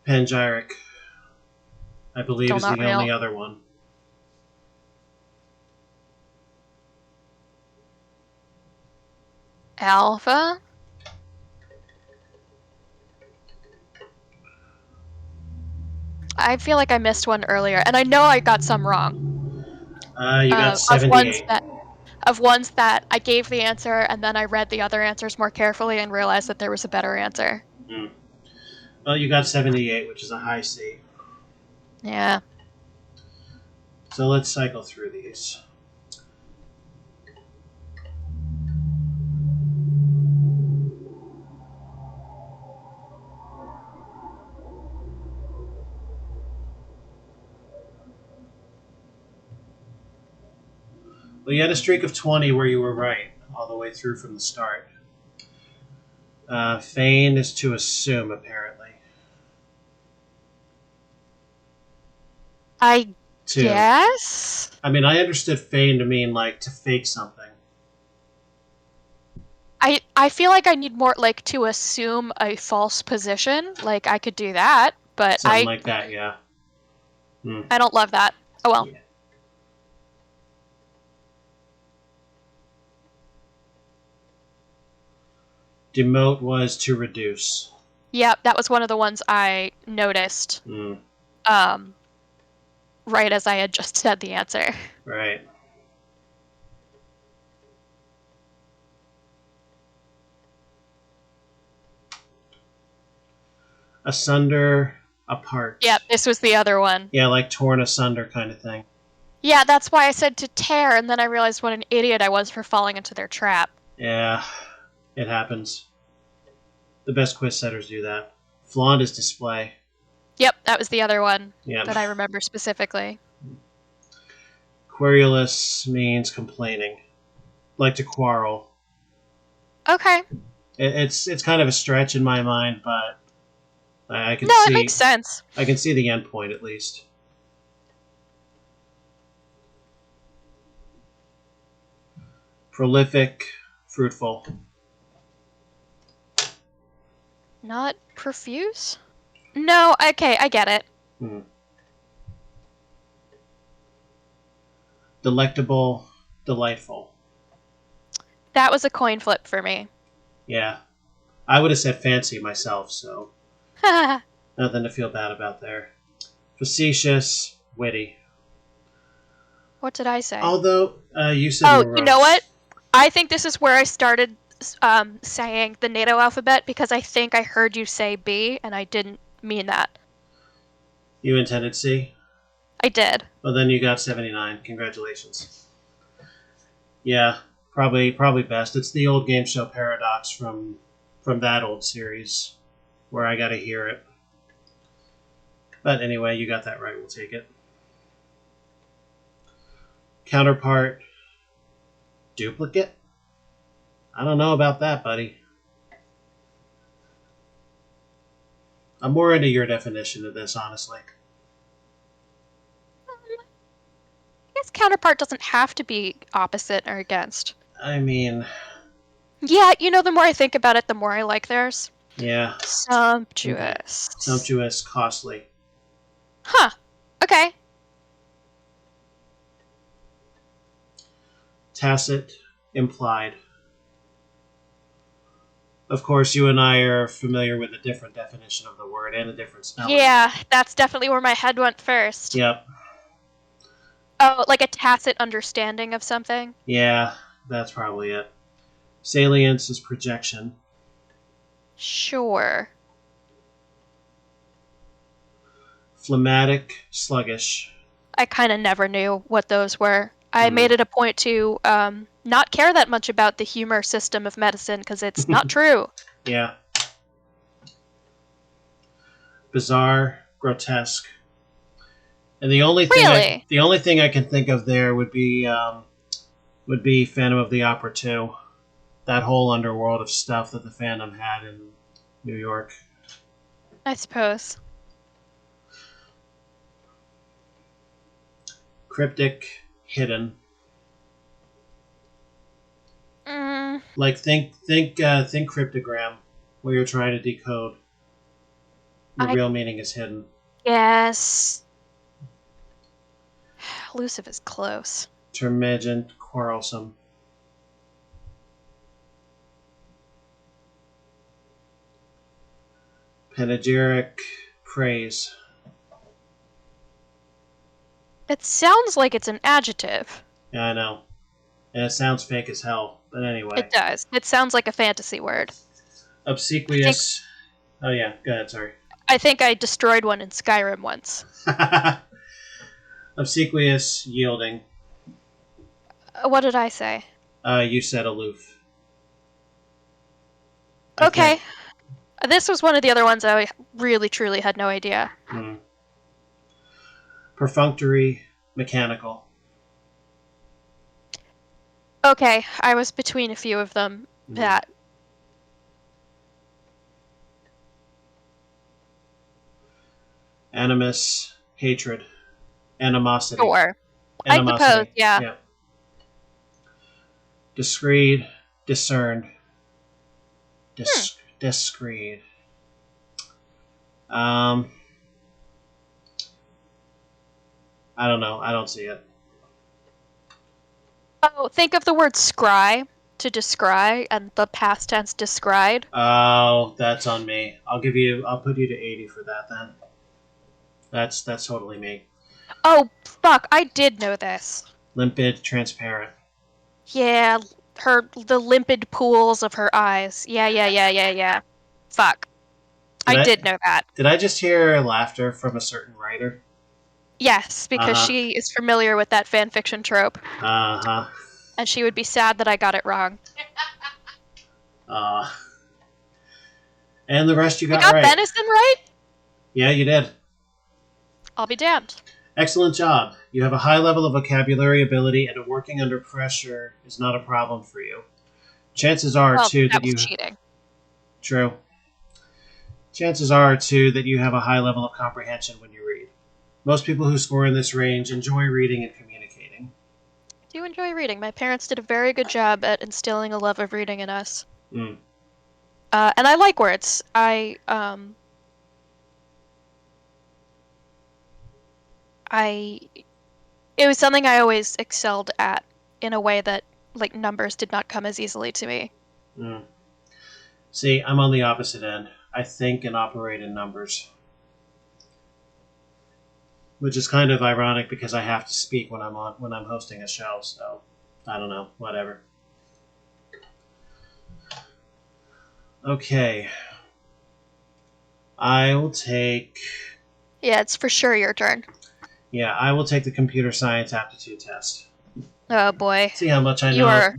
Panegyric. I believe Still is not the real. only other one. Alpha? I feel like I missed one earlier, and I know I got some wrong. You got 78. Of ones that I gave the answer, and then I read the other answers more carefully and realized that there was a better answer. Well, you got 78, which is a high C. Yeah. So let's cycle through these. Well, you had a streak of 20 where you were right, all the way through from the start. Feign is to assume, apparently. I guess? I mean, I understood feign to mean, like, to fake something. I feel like I need more, like, to assume a false position. Like, I could do that, but Something like that, yeah. I don't love that. Oh well. Yeah. Demote was to reduce. Yep, that was one of the ones I noticed. Right as I had just said the answer. Right. Asunder, apart. Yep, this was the other one. Yeah, like torn asunder kind of thing. Yeah, that's why I said to tear, and then I realized what an idiot I was for falling into their trap. Yeah, it happens. The best quiz setters do that. Flaunt is display. Yep, that was the other one Yep. that I remember specifically. Querulous means complaining. Like to quarrel. Okay. It's kind of a stretch in my mind, but I can No, see... it makes sense. I can see the end point, at least. Prolific, fruitful. Not profuse? No, okay, I get it. Delectable, delightful. That was a coin flip for me. Yeah. I would have said fancy myself, so nothing to feel bad about there. Facetious, witty. What did I say? Although, you said Oh, morose. you know what? I think this is where I started saying the NATO alphabet, because I think I heard you say B, and I didn't mean that. You intended C? I did. Well, then you got 79. Congratulations. Yeah, probably best. It's the old game show paradox from that old series where I got to hear it. But anyway, you got that right. We'll take it. Counterpart, duplicate? I don't know about that, buddy. I'm more into your definition of this, honestly. I guess counterpart doesn't have to be opposite or against. I mean... Yeah, the more I think about it, the more I like theirs. Yeah. Sumptuous. Okay. Sumptuous, costly. Huh. Okay. Tacit, implied. Of course, you and I are familiar with a different definition of the word and a different spelling. Yeah, that's definitely where my head went first. Yep. Oh, like a tacit understanding of something? Yeah, that's probably it. Salience is projection. Sure. Phlegmatic, sluggish. I kind of never knew what those were. I made it a point to not care that much about the humor system of medicine because it's not true. Yeah. Bizarre, grotesque. And the only thing I can think of there would be Phantom of the Opera 2. That whole underworld of stuff that the fandom had in New York. I suppose. Cryptic, hidden. Like think cryptogram, where you're trying to decode. The real meaning is hidden. Yes. Elusive is close. Termagant, quarrelsome. Panegyric, praise. It sounds like it's an adjective. Yeah, I know. And it sounds fake as hell. But anyway. It does. It sounds like a fantasy word. Obsequious. Oh yeah, go ahead, sorry. I think I destroyed one in Skyrim once. Obsequious, yielding. What did I say? You said aloof. Okay. This was one of the other ones I really, truly had no idea. Perfunctory, mechanical. Okay, I was between a few of them. That. Animus, hatred. Animosity. Sure. Animosity. I suppose, yeah. Discreet, discerned. Discreet. I don't know. I don't see it. Oh, think of the word scry. to descry and the past tense descried. Oh, that's on me. I'll put you to 80 for that then. That's totally me. Oh, fuck, I did know this. Limpid, transparent. Yeah, the limpid pools of her eyes. Yeah. Fuck. I did know that. Did I just hear laughter from a certain writer? Yes, because she is familiar with that fanfiction trope. Uh-huh. And she would be sad that I got it wrong. And the rest you got right. I got venison right? Yeah, you did. I'll be damned. Excellent job. You have a high level of vocabulary ability, and working under pressure is not a problem for you. Chances are, too, that you... cheating. True. Chances are, too, that you have a high level of comprehension when you read. Most people who score in this range enjoy reading and communicating. I do enjoy reading. My parents did a very good job at instilling a love of reading in us. Mm. And I like words. It was something I always excelled at in a way that, like, numbers did not come as easily to me. Mm. See, I'm on the opposite end. I think and operate in numbers. Which is kind of ironic because I have to speak when I'm hosting a show, so I don't know, whatever. Okay. I will take... Yeah, it's for sure your turn. Yeah, I will take the computer science aptitude test. Oh boy. See how much I know.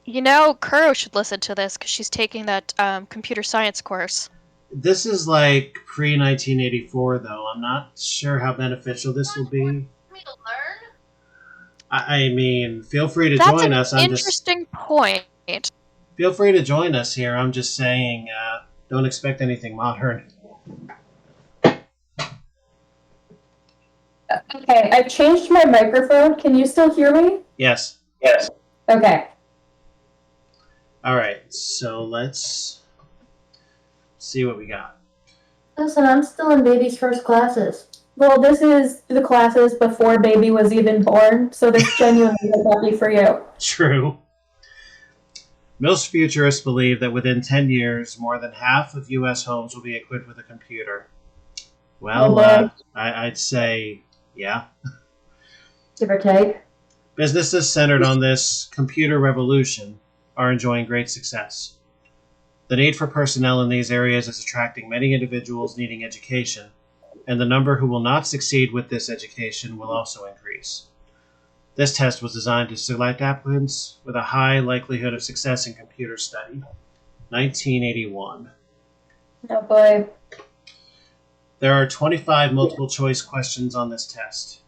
You know, Kuro should listen to this because she's taking that computer science course. This is like pre-1984, though. I'm not sure how beneficial this will be. I mean, feel free to join us. That's an interesting point. Feel free to join us here. I'm just saying, don't expect anything modern. Okay, I've changed my microphone. Can you still hear me? Yes. Yes. Okay. All right, so let's see what we got. Listen, I'm still in baby's first classes. Well, this is the classes before baby was even born, so this genuinely is happy for you. True. Most futurists believe that within 10 years, more than half of U.S. homes will be equipped with a computer. Well, I'd say, yeah. Give or take. Businesses centered on this computer revolution are enjoying great success. The need for personnel in these areas is attracting many individuals needing education, and the number who will not succeed with this education will also increase. This test was designed to select applicants with a high likelihood of success in computer study. 1981. Oh boy. There are 25 multiple choice questions on this test.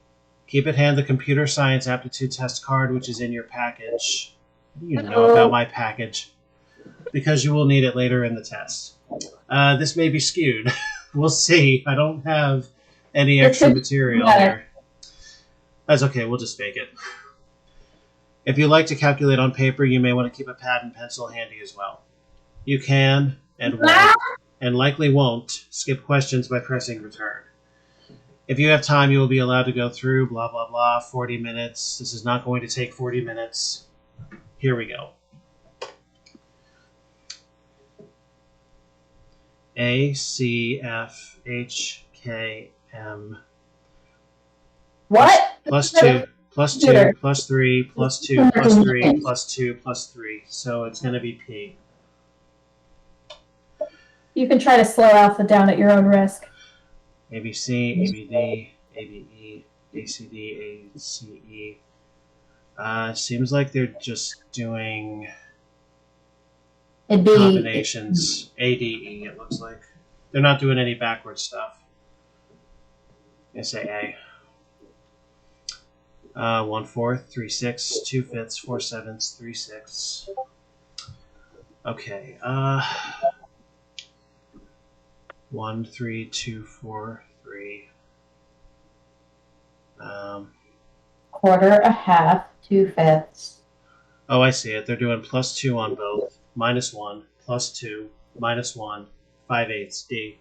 Keep at hand the computer science aptitude test card, which is in your package. What do you know about my package? Because you will need it later in the test. This may be skewed. We'll see. I don't have any extra material here. That's okay, we'll just fake it. If you like to calculate on paper, you may want to keep a pad and pencil handy as well. You can, and won't, and likely won't, skip questions by pressing return. If you have time, you will be allowed to go through, blah, blah, blah, 40 minutes. This is not going to take 40 minutes. Here we go. A, C, F, H, K, M. What? Plus 2, plus 2, plus 3, plus 2, plus 3, plus 2, plus 3. So it's going to be P. You can try to slow Alpha down at your own risk. ABC, ABD, ABE, ACD, ACE. Seems like they're just doing combinations. ADE, it looks like. They're not doing any backward stuff. I say A. 1/4, 3/6, 2/5, 4/7, 3/6. Okay. 1, 3, 2, 4, 3. Quarter, a half, 2/5. Oh, I see it. They're doing plus 2 on both. Minus 1, plus 2, minus 1, 5/8, D.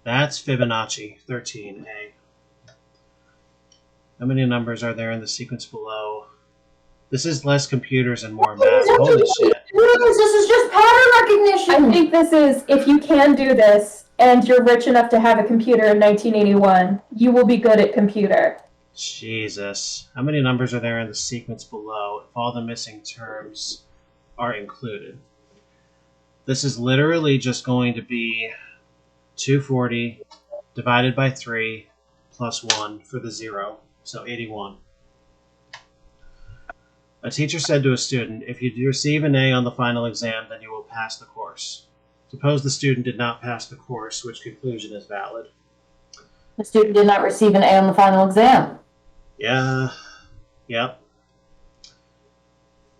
That's Fibonacci, 13A. How many numbers are there in the sequence below? This is less computers and more math. Holy shit. This is just pattern recognition. I think this is, if you can do this and you're rich enough to have a computer in 1981, you will be good at computer. Jesus. How many numbers are there in the sequence below if all the missing terms are included? This is literally just going to be 240 divided by 3 plus 1 for the 0, so 81. A teacher said to a student, if you receive an A on the final exam, then you will pass the course. Suppose the student did not pass the course, which conclusion is valid? The student did not receive an A on the final exam. Yeah. Yep.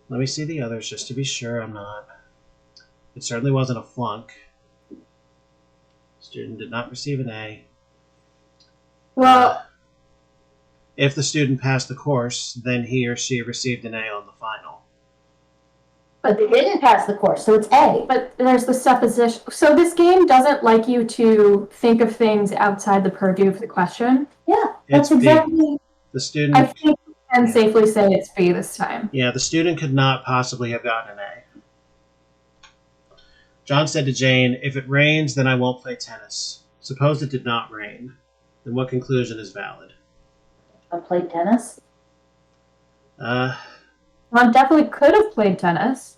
Let me see the others just to be sure I'm not. It certainly wasn't a flunk. Student did not receive an A. Well, if the student passed the course, then he or she received an A on the final. but they didn't pass the course, so it's A. But there's the supposition. So this game doesn't like you to think of things outside the purview of the question. Yeah, that's exactly. The student. I think we can safely say it's B this time. Yeah, the student could not possibly have gotten an A. John said to Jane, if it rains, then I won't play tennis. Suppose it did not rain. Then what conclusion is valid? I played tennis? John definitely could have played tennis.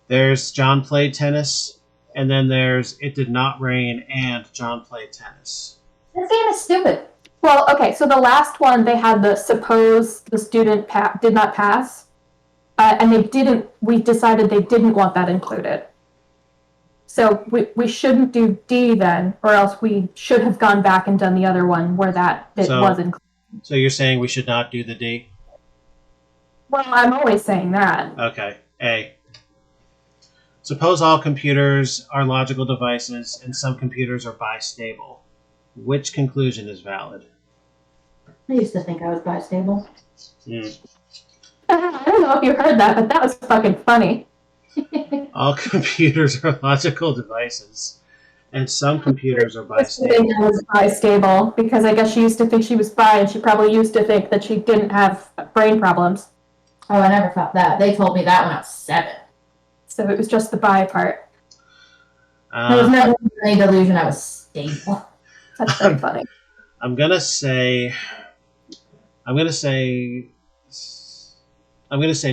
There's John played tennis, and then there's it did not rain and John played tennis. This game is stupid. Well, okay, so the last one, they had the suppose the student did not pass, and we decided they didn't want that included. So we shouldn't do D then, or else we should have gone back and done the other one where that was included. So you're saying we should not do the D? Well, I'm always saying that. Okay, A. Suppose all computers are logical devices and some computers are bistable. Which conclusion is valid? I used to think I was bistable. I don't know if you heard that, but that was fucking funny. All computers are logical devices, and some computers are bistable. I think I was bistable, because I guess she used to think she was bi, and she probably used to think that she didn't have brain problems. Oh, I never thought that. They told me that when I was 7. So it was just the bi part. There was never any delusion I was stable. That's very funny. I'm gonna say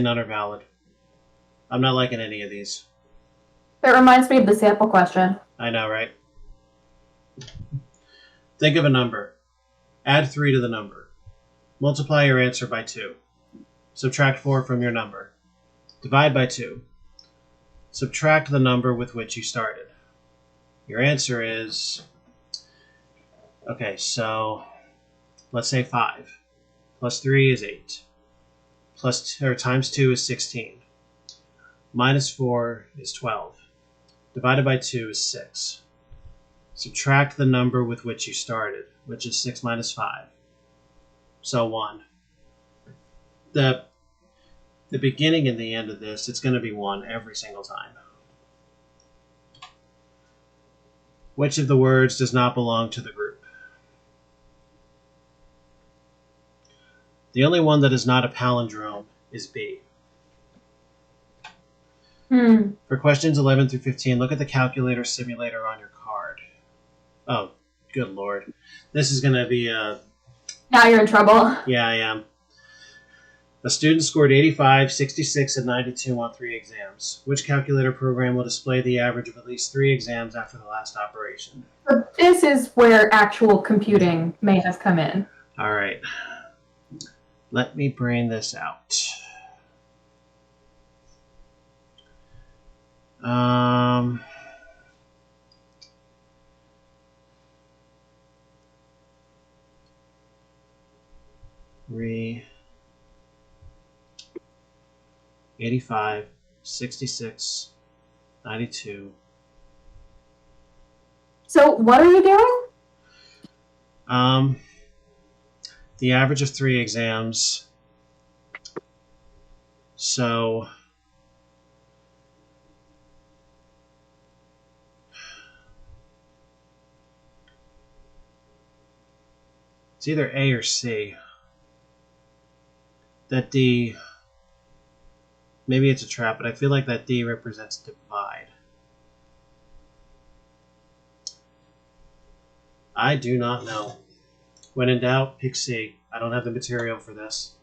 none are valid. I'm not liking any of these. It reminds me of the sample question. I know, right? Think of a number. Add 3 to the number. Multiply your answer by 2. Subtract 4 from your number. Divide by 2. Subtract the number with which you started. Your answer is... Okay, so let's say 5. Plus 3 is 8. Times 2 is 16. Minus 4 is 12. Divided by 2 is 6. Subtract the number with which you started, which is 6 minus 5. So 1. The beginning and the end of this, it's going to be 1 every single time. Which of the words does not belong to the group? The only one that is not a palindrome is B. For questions 11 through 15, look at the calculator simulator on your card. Oh, good lord. This is going to be a... Now you're in trouble. Yeah, I am. A student scored 85, 66, and 92 on 3 exams. Which calculator program will display the average of at least 3 exams after the last operation? But this is where actual computing may have come in. All right. Let me brain this out. Re 85, 66, 92. So what are you doing? The average of 3 exams. So it's either A or C. that D, maybe it's a trap, but I feel like that D represents divide. I do not know. When in doubt, pick C. I don't have the material for this.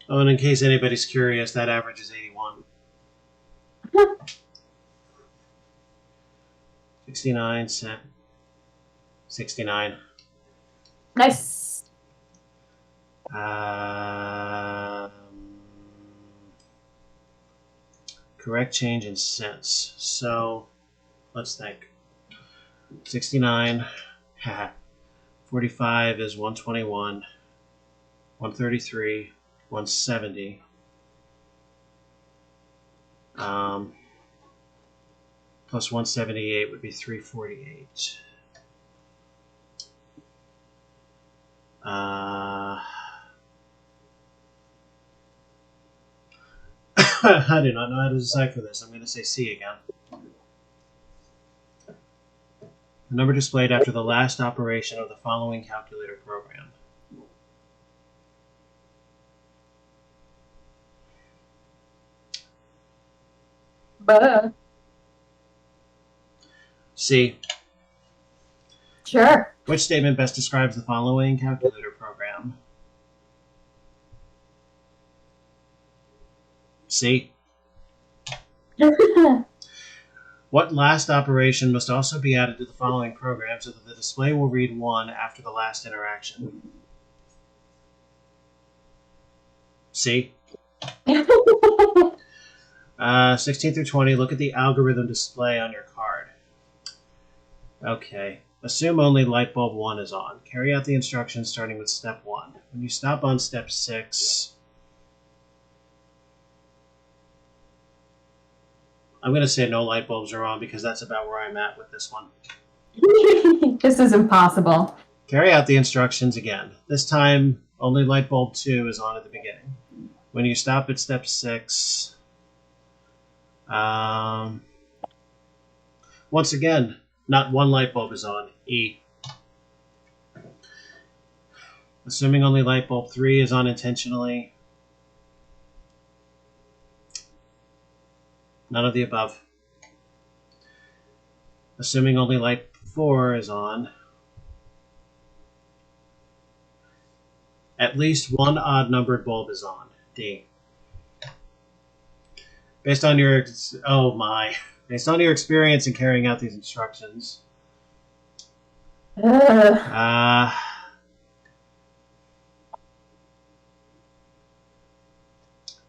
Oh, and in case anybody's curious, that average is 81. 69 cent. 69. Nice. Correct change in cents. So, let's think. 69. 45 is 121. 133. 170. Plus 178 would be 348. I do not know how to decipher this. I'm going to say C again. The number displayed after the last operation of the following calculator program. C. Sure. Which statement best describes the following calculator program? C. What last operation must also be added to the following program so that the display will read 1 after the last interaction? C. 16 through 20, look at the algorithm display on your card. Okay. Assume only light bulb 1 is on. Carry out the instructions starting with step 1. When you stop on step 6, I'm going to say no light bulbs are on because that's about where I'm at with this one. This is impossible. Carry out the instructions again. This time, only light bulb 2 is on at the beginning. When you stop at step 6, once again, not one light bulb is on. E. Assuming only light bulb 3 is on intentionally. None of the above. Assuming only light 4 is on. At least one odd-numbered bulb is on. D. Based on your based on your experience in carrying out these instructions,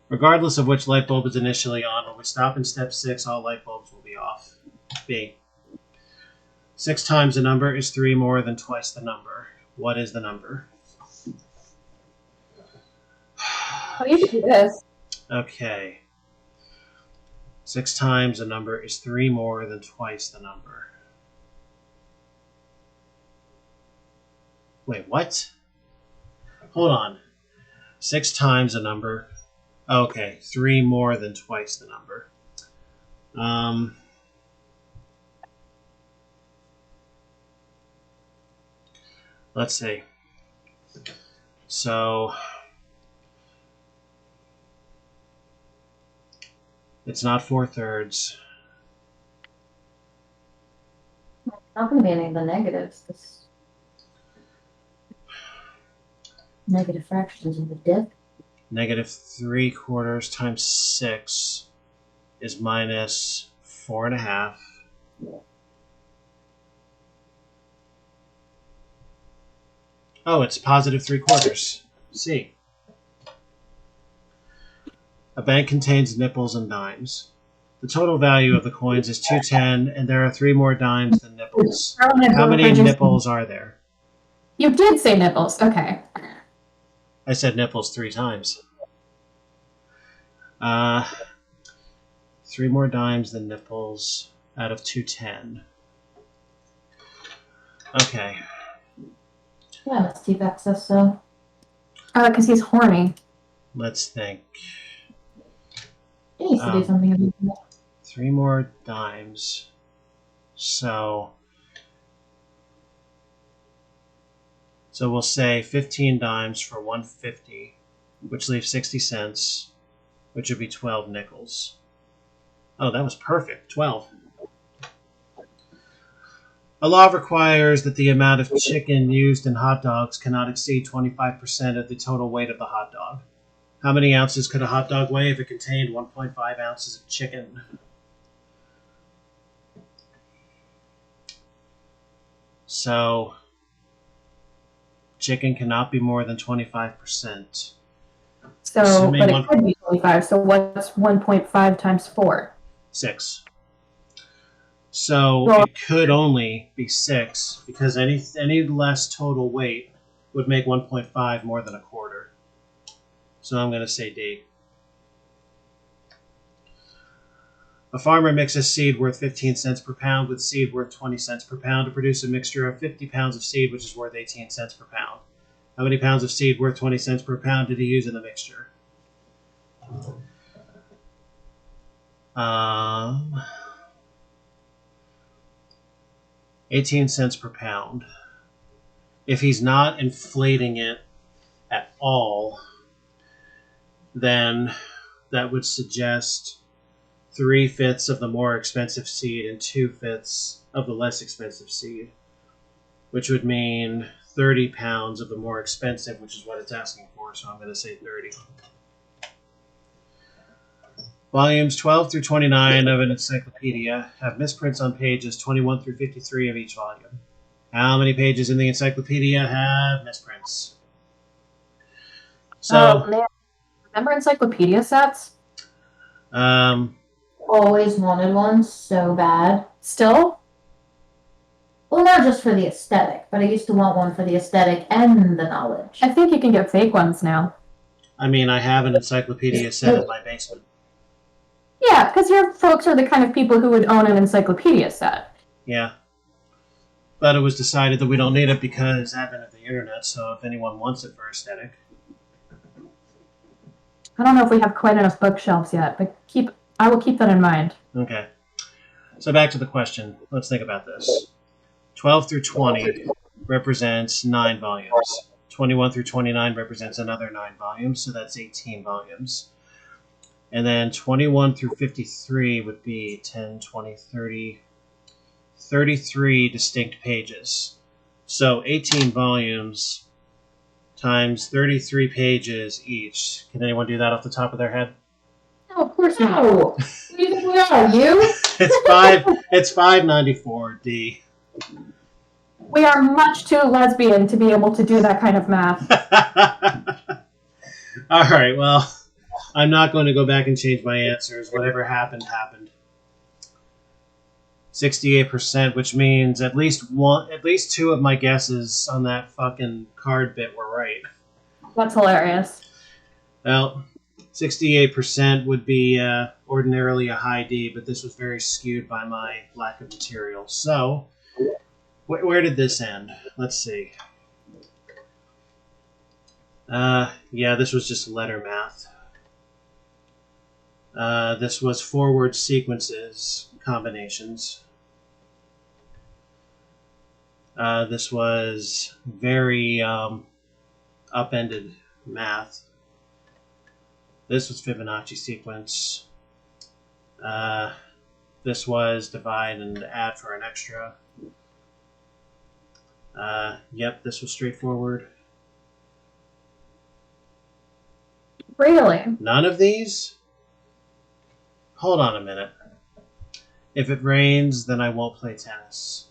regardless of which light bulb is initially on, when we stop in step 6, all light bulbs will be off. B. 6 times the number is 3 more than twice the number. What is the number? How do you do this? Okay. 6 times the number is 3 more than twice the number. Wait, what? Hold on. 6 times the number. Okay, 3 more than twice the number. Let's see. So it's not 4/3. Not going to be any of the negatives. This negative fractions of the dip. Negative 3/4 times 6 is minus 4.5. Oh, it's positive 3/4. C. A bank contains nickels and dimes. The total value of the coins is 210, and there are 3 more dimes than nickels. How many nickels are there? You did say nipples. Okay. I said nipples 3 times. 3 more dimes than nipples out of 210. Okay. Yeah, let's deep access so. Because he's horny. Let's think. He needs to do something about it. 3 more dimes. So we'll say 15 dimes for 150, which leaves 60 cents, which would be 12 nickels. Oh, that was perfect. 12. A law requires that the amount of chicken used in hot dogs cannot exceed 25% of the total weight of the hot dog. How many ounces could a hot dog weigh if it contained 1.5 ounces of chicken? So, chicken cannot be more than 25%. So, but it could be 25. So what's 1.5 times 4? 6. So it could only be 6 because any less total weight would make 1.5 more than a quarter. So I'm going to say D. A farmer mixes seed worth 15 cents per pound with seed worth 20 cents per pound to produce a mixture of 50 pounds of seed, which is worth 18 cents per pound. How many pounds of seed worth 20 cents per pound did he use in the mixture? 18 cents per pound. If he's not inflating it at all, then that would suggest 3/5 of the more expensive seed and 2/5 of the less expensive seed, which would mean 30 pounds of the more expensive, which is what it's asking for, so I'm going to say 30. Volumes 12 through 29 of an encyclopedia have misprints on pages 21 through 53 of each volume. How many pages in the encyclopedia have misprints? So, man. Remember encyclopedia sets? Always wanted one so bad. Still? Well, not just for the aesthetic, but I used to want one for the aesthetic and the knowledge. I think you can get fake ones now. I mean, I have an encyclopedia set in my basement. Yeah, because your folks are the kind of people who would own an encyclopedia set. Yeah. But it was decided that we don't need it because advent of the internet, so if anyone wants it for aesthetic. I don't know if we have quite enough bookshelves yet, but I will keep that in mind. Okay. So back to the question. Let's think about this. 12 through 20 represents 9 volumes. 21 through 29 represents another 9 volumes, so that's 18 volumes. And then 21 through 53 would be 10, 20, 30, 33 distinct pages. So 18 volumes times 33 pages each. Can anyone do that off the top of their head? No, of course not. Who do you think we are? You? It's 594 D. We are much too lesbian to be able to do that kind of math. All right, well, I'm not going to go back and change my answers. Whatever happened, happened. 68%, which means at least 2 of my guesses on that fucking card bit were right. That's hilarious. Well, 68% would be ordinarily a high D, but this was very skewed by my lack of material. So, where did this end? Let's see. Yeah, this was just letter math. This was forward sequences combinations. This was very upended math. This was Fibonacci sequence. This was divide and add for an extra. Yep, this was straightforward. Really? None of these? Hold on a minute. If it rains, then I won't play tennis.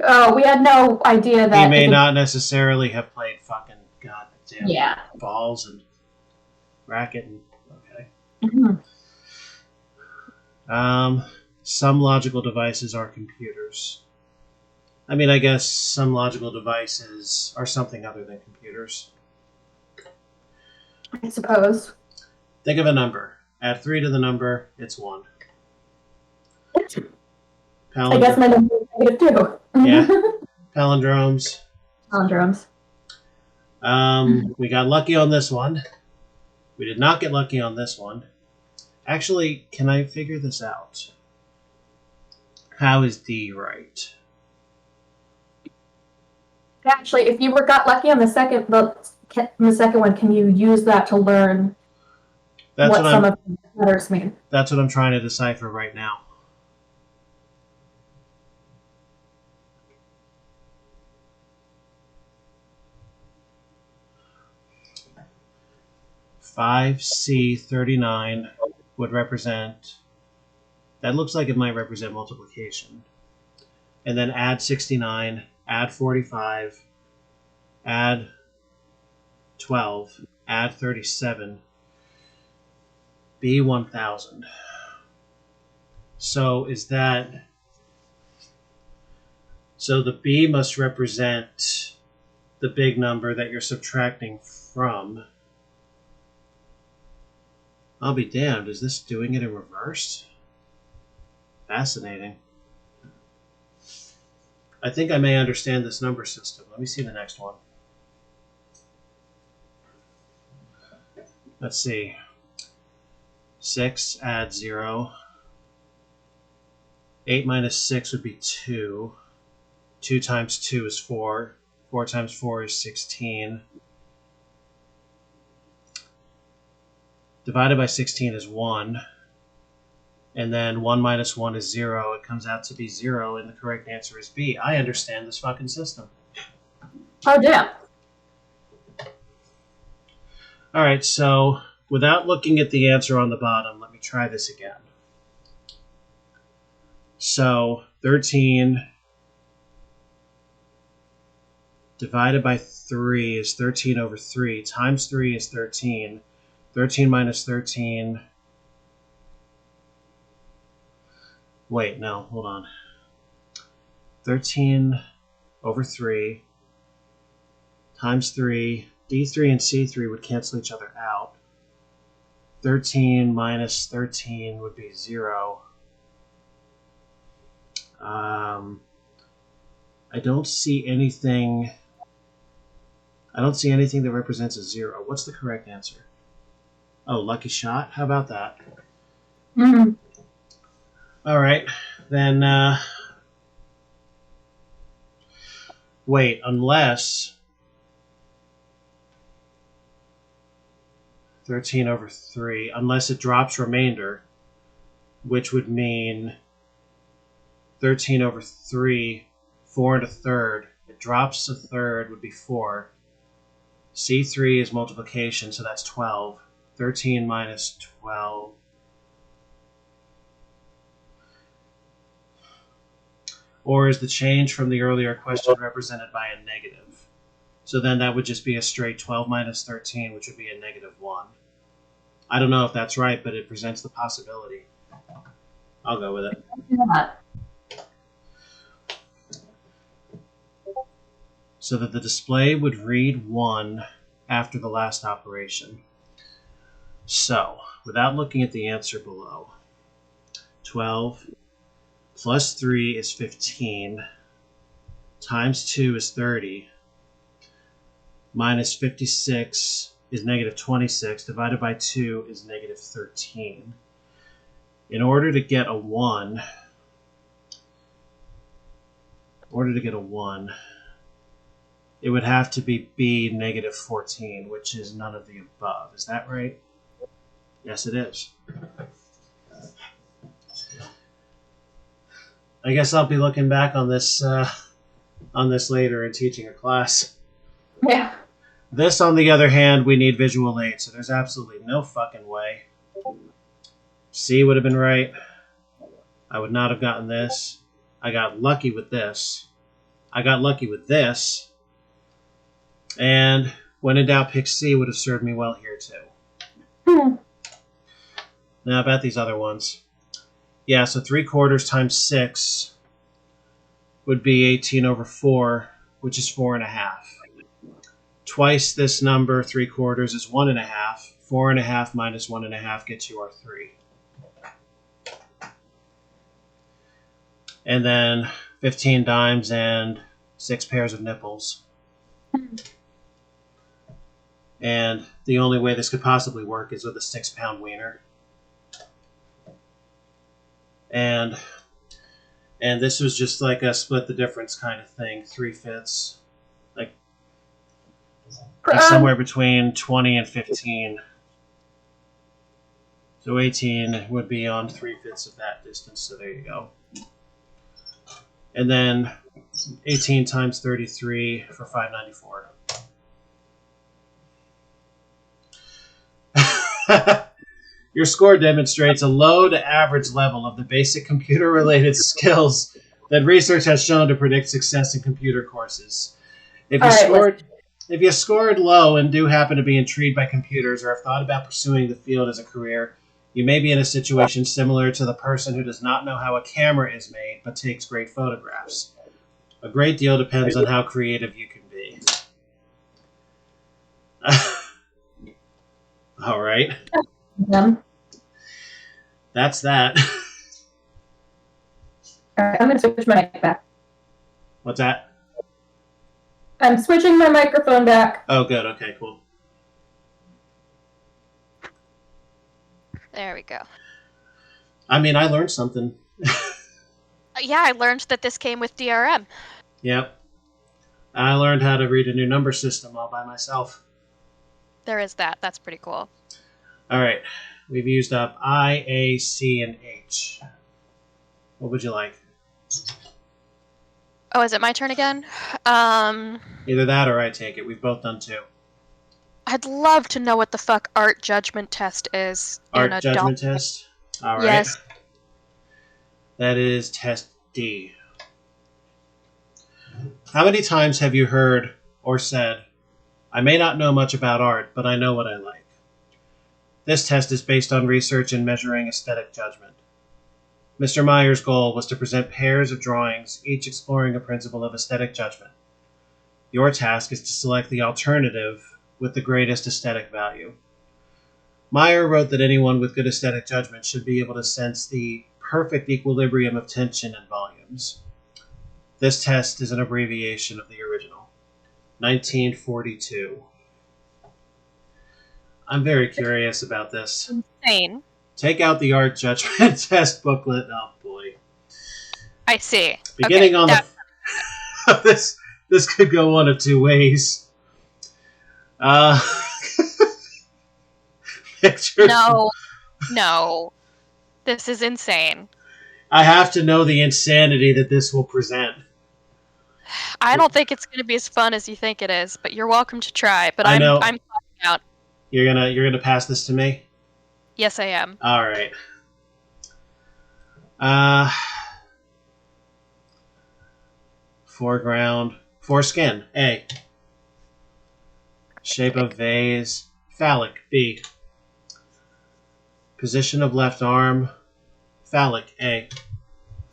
Oh, we had no idea that... He may not necessarily have played fucking goddamn balls and racket and... Okay. Mm-hmm. Some logical devices are computers. I mean, I guess some logical devices are something other than computers. I suppose. Think of a number. Add 3 to the number, it's 1. I guess my number is -2. Yeah. Palindromes. Palindromes. We got lucky on this one. We did not get lucky on this one. Actually, can I figure this out? How is D right? Actually, if you got lucky on the second one, can you use that to learn what some of the letters mean? That's what I'm trying to decipher right now. $5C39 would represent. That looks like it might represent multiplication. And then add 69, add 45, add 12, add 37, B1000. So is that... So the B must represent the big number that you're subtracting from. I'll be damned, is this doing it in reverse? Fascinating. I think I may understand this number system. Let me see the next one. Let's see. 6, add 0. 8 minus 6 would be 2. 2 times 2 is 4. 4 times 4 is 16. Divided by 16 is 1. And then 1 minus 1 is 0. It comes out to be 0, and the correct answer is B. I understand this fucking system. Oh, damn. All right, so without looking at the answer on the bottom, let me try this again. So 13 divided by 3 is 13 over 3. Times 3 is 13. 13 minus 13... Wait, no, hold on. 13 over 3 times 3. D3 and C3 would cancel each other out. 13 minus 13 would be 0. I don't see anything... I don't see anything that represents a 0. What's the correct answer? Oh, lucky shot? How about that? Mm-hmm. All right, then, wait, unless 13 over 3, unless it drops remainder, which would mean 13 over 3, 4 and a third. It drops a third would be 4. C3 is multiplication, so that's 12. 13 minus 12. Or is the change from the earlier question represented by a negative? So then that would just be a straight 12 minus 13, which would be a negative 1. I don't know if that's right, but it presents the possibility. I'll go with it. Yeah. So that the display would read 1 after the last operation. So, without looking at the answer below, 12 plus 3 is 15, times 2 is 30, minus 56 is negative 26, divided by 2 is negative 13. In order to get a 1, it would have to be B negative 14, which is none of the above. Is that right? Yes, it is. I guess I'll be looking back on this later and teaching a class. Yeah. This, on the other hand, we need visual aid, so there's absolutely no fucking way. C would have been right. I would not have gotten this. I got lucky with this. I got lucky with this. And when in doubt, pick C would have served me well here too. Now about these other ones. Yeah, so 3/4 times 6 would be 18 over 4, which is 4.5. Twice this number, 3/4, is 1.5. 4.5 minus 1.5 gets you our 3. And then 15 dimes and 6 pairs of nipples. And the only way this could possibly work is with a 6-pound wiener. And this was just like a split the difference kind of thing, 3/5. Like somewhere between 20 and 15. So 18 would be on 3/5 of that distance, so there you go. And then 18 times 33 for 594. Your score demonstrates a low to average level of the basic computer-related skills that research has shown to predict success in computer courses. If you scored low and do happen to be intrigued by computers or have thought about pursuing the field as a career, you may be in a situation similar to the person who does not know how a camera is made but takes great photographs. A great deal depends on how creative you can be. All right. That's that. All right, I'm going to switch my mic back. What's that? I'm switching my microphone back. Oh, good. Okay, cool. There we go. I mean, I learned something. Yeah, I learned that this came with DRM. Yep. I learned how to read a new number system all by myself. There is that. That's pretty cool. All right. We've used up I, A, C, and H. What would you like? Oh, is it my turn again? Either that or I take it. We've both done 2. I'd love to know what the fuck art judgment test is. Art judgment test? All right. Yes. That is test D. How many times have you heard or said, I may not know much about art, but I know what I like? This test is based on research in measuring aesthetic judgment. Mr. Meyer's goal was to present pairs of drawings, each exploring a principle of aesthetic judgment. Your task is to select the alternative with the greatest aesthetic value. Meyer wrote that anyone with good aesthetic judgment should be able to sense the perfect equilibrium of tension and volumes. This test is an abbreviation of the original. 1942. I'm very curious about this. Insane. Take out the art judgment test booklet. Oh boy. I see. Beginning okay, on the this could go one of 2 ways. Pictures. No. This is insane. I have to know the insanity that this will present. I don't think it's going to be as fun as you think it is, but you're welcome to try. But I'm clocking out. You're gonna pass this to me? Yes, I am. All right. Foreground, foreskin, A. Shape of vase, phallic, B. Position of left arm, phallic, A.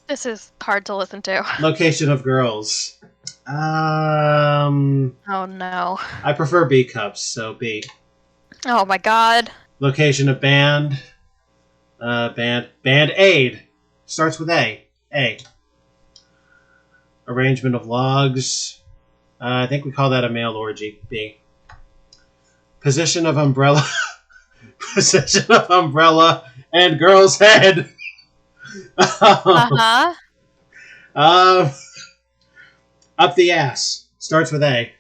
This is hard to listen to. Location of girls. Oh no. I prefer B cups, so B. Oh my god. Location of band. Band aid. Starts with A. A. Arrangement of logs. I think we call that a male orgy. B. Position of umbrella. Position of umbrella and girl's head. Uh-huh. Up the ass. Starts with A.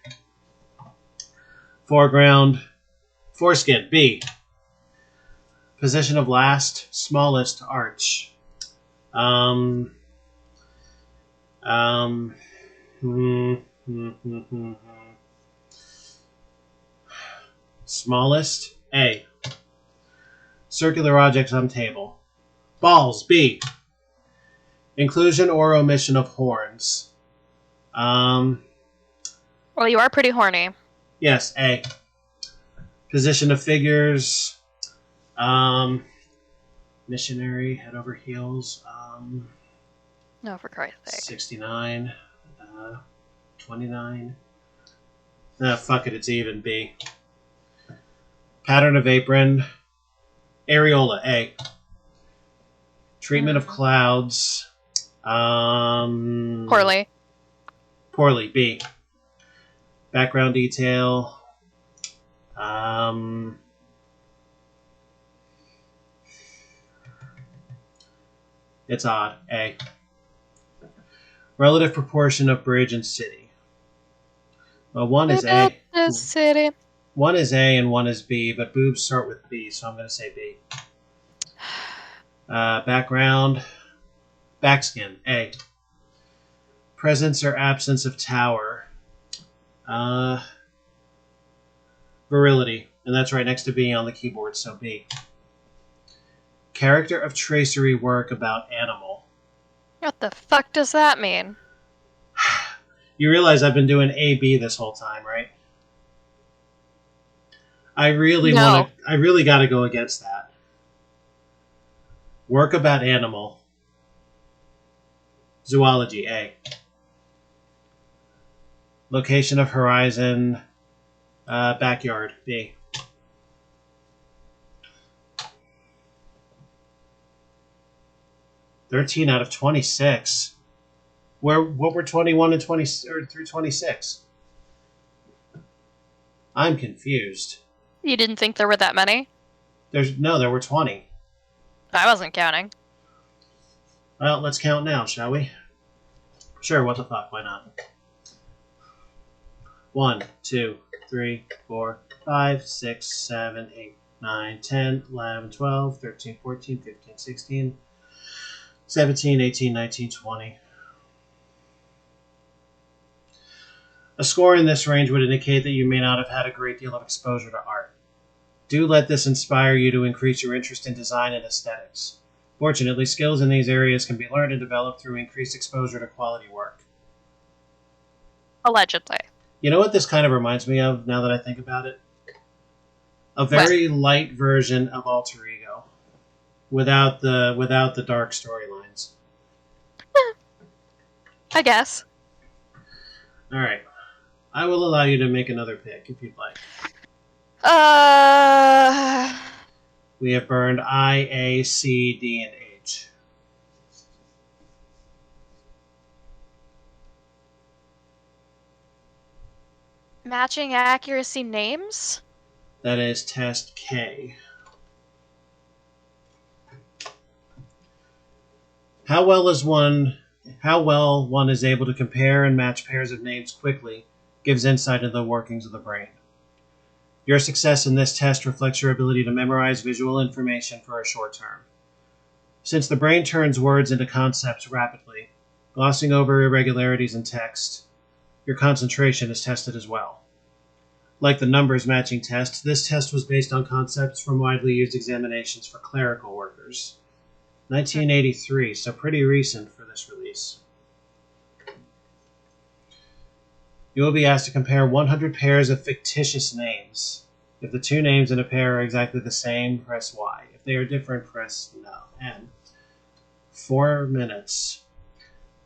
Foreground. Foreskin. B. Position of last. Smallest arch. Smallest. A. Circular objects on table. Balls. B. Inclusion or omission of horns. Well, you are pretty horny. Yes, A. Position of figures. Missionary, head over heels. No, for Christ's sake. 69. 29. Fuck it, it's even. B. Pattern of apron. Areola. A. Treatment of clouds. Poorly. Poorly. B. Background detail. It's odd. A. Relative proportion of bridge and city. Well, one is A. The city. One is A and one is B, but boobs start with B, so I'm going to say B. Background. Backskin. A. Presence or absence of tower. Virility. And that's right next to B on the keyboard, so B. Character of tracery work about animal. What the fuck does that mean? You realize I've been doing A-B this whole time, right? I really got to go against that. Work about animal. Zoology, A. Location of horizon, backyard, B. "13 out of 26. What were 21 and 20 or through 26? I'm confused. You didn't think there were that many? There were 20. I wasn't counting. Well, let's count now, shall we? Sure, what the fuck, why not? 1, 2, 3, 4, 5, 6, 7, 8, 9, 10, 11, 12, 13, 14, 15, 16, 17, 18, 19, 20. A score in this range would indicate that you may not have had a great deal of exposure to art. Do let this inspire you to increase your interest in design and aesthetics. Fortunately, skills in these areas can be learned and developed through increased exposure to quality work." Allegedly. You know what this kind of reminds me of, now that I think about it? A very light version of Alter Ego. Without the dark storylines. I guess. Alright. I will allow you to make another pick, if you'd like. We have burned I, A, C, D, and H. Matching accuracy names? That is test K. How well one is able to compare and match pairs of names quickly gives insight into the workings of the brain. Your success in this test reflects your ability to memorize visual information for a short term. Since the brain turns words into concepts rapidly, glossing over irregularities in text, your concentration is tested as well. Like the numbers matching test, this test was based on concepts from widely used examinations for clerical workers. 1983, so pretty recent for this release. You will be asked to compare 100 pairs of fictitious names. If the two names in a pair are exactly the same, press Y. If they are different, press no. N. 4 minutes.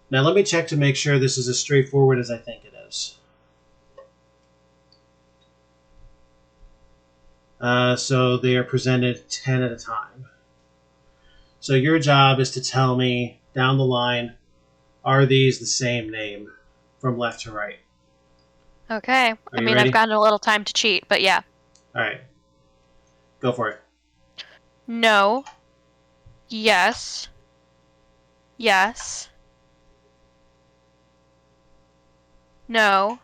Now let me check to make sure this is as straightforward as I think it is. So they are presented 10 at a time. So your job is to tell me down the line, are these the same name from left to right? Okay. I mean, ready? I've gotten a little time to cheat, but yeah. All right. Go for it. No. Yes. Yes. No.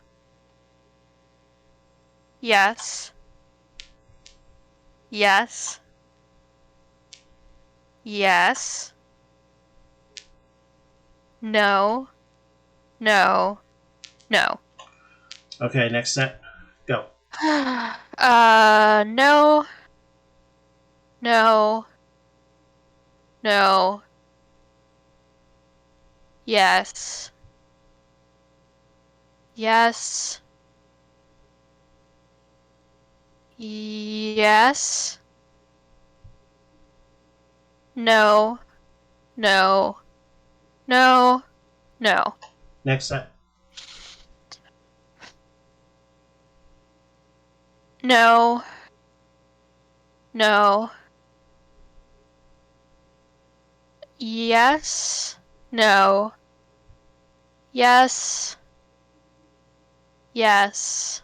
Yes. Yes. Yes. No. No. No. Okay, next set. Go. No. No. No. Yes. Yes. Yes. No. No. No. No. Next set. No. No. Yes. No. Yes. Yes.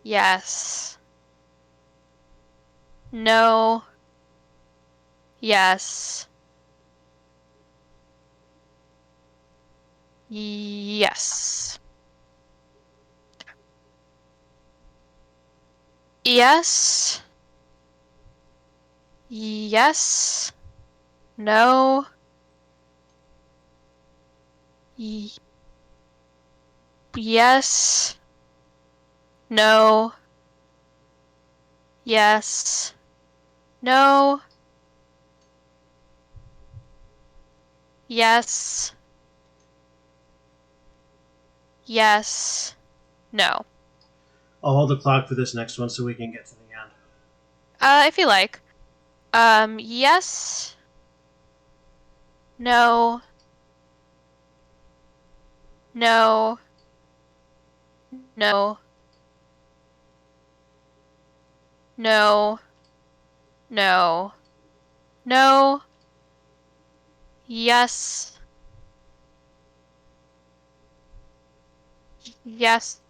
Yes. No. Yes. Yes. Yes. Yes. No. Yes. No. Yes. No. Yes. Yes. No. I'll hold the clock for this next one so we can get to the end. If you like. Yes. No. No. No. No. No. No. Yes. Yes.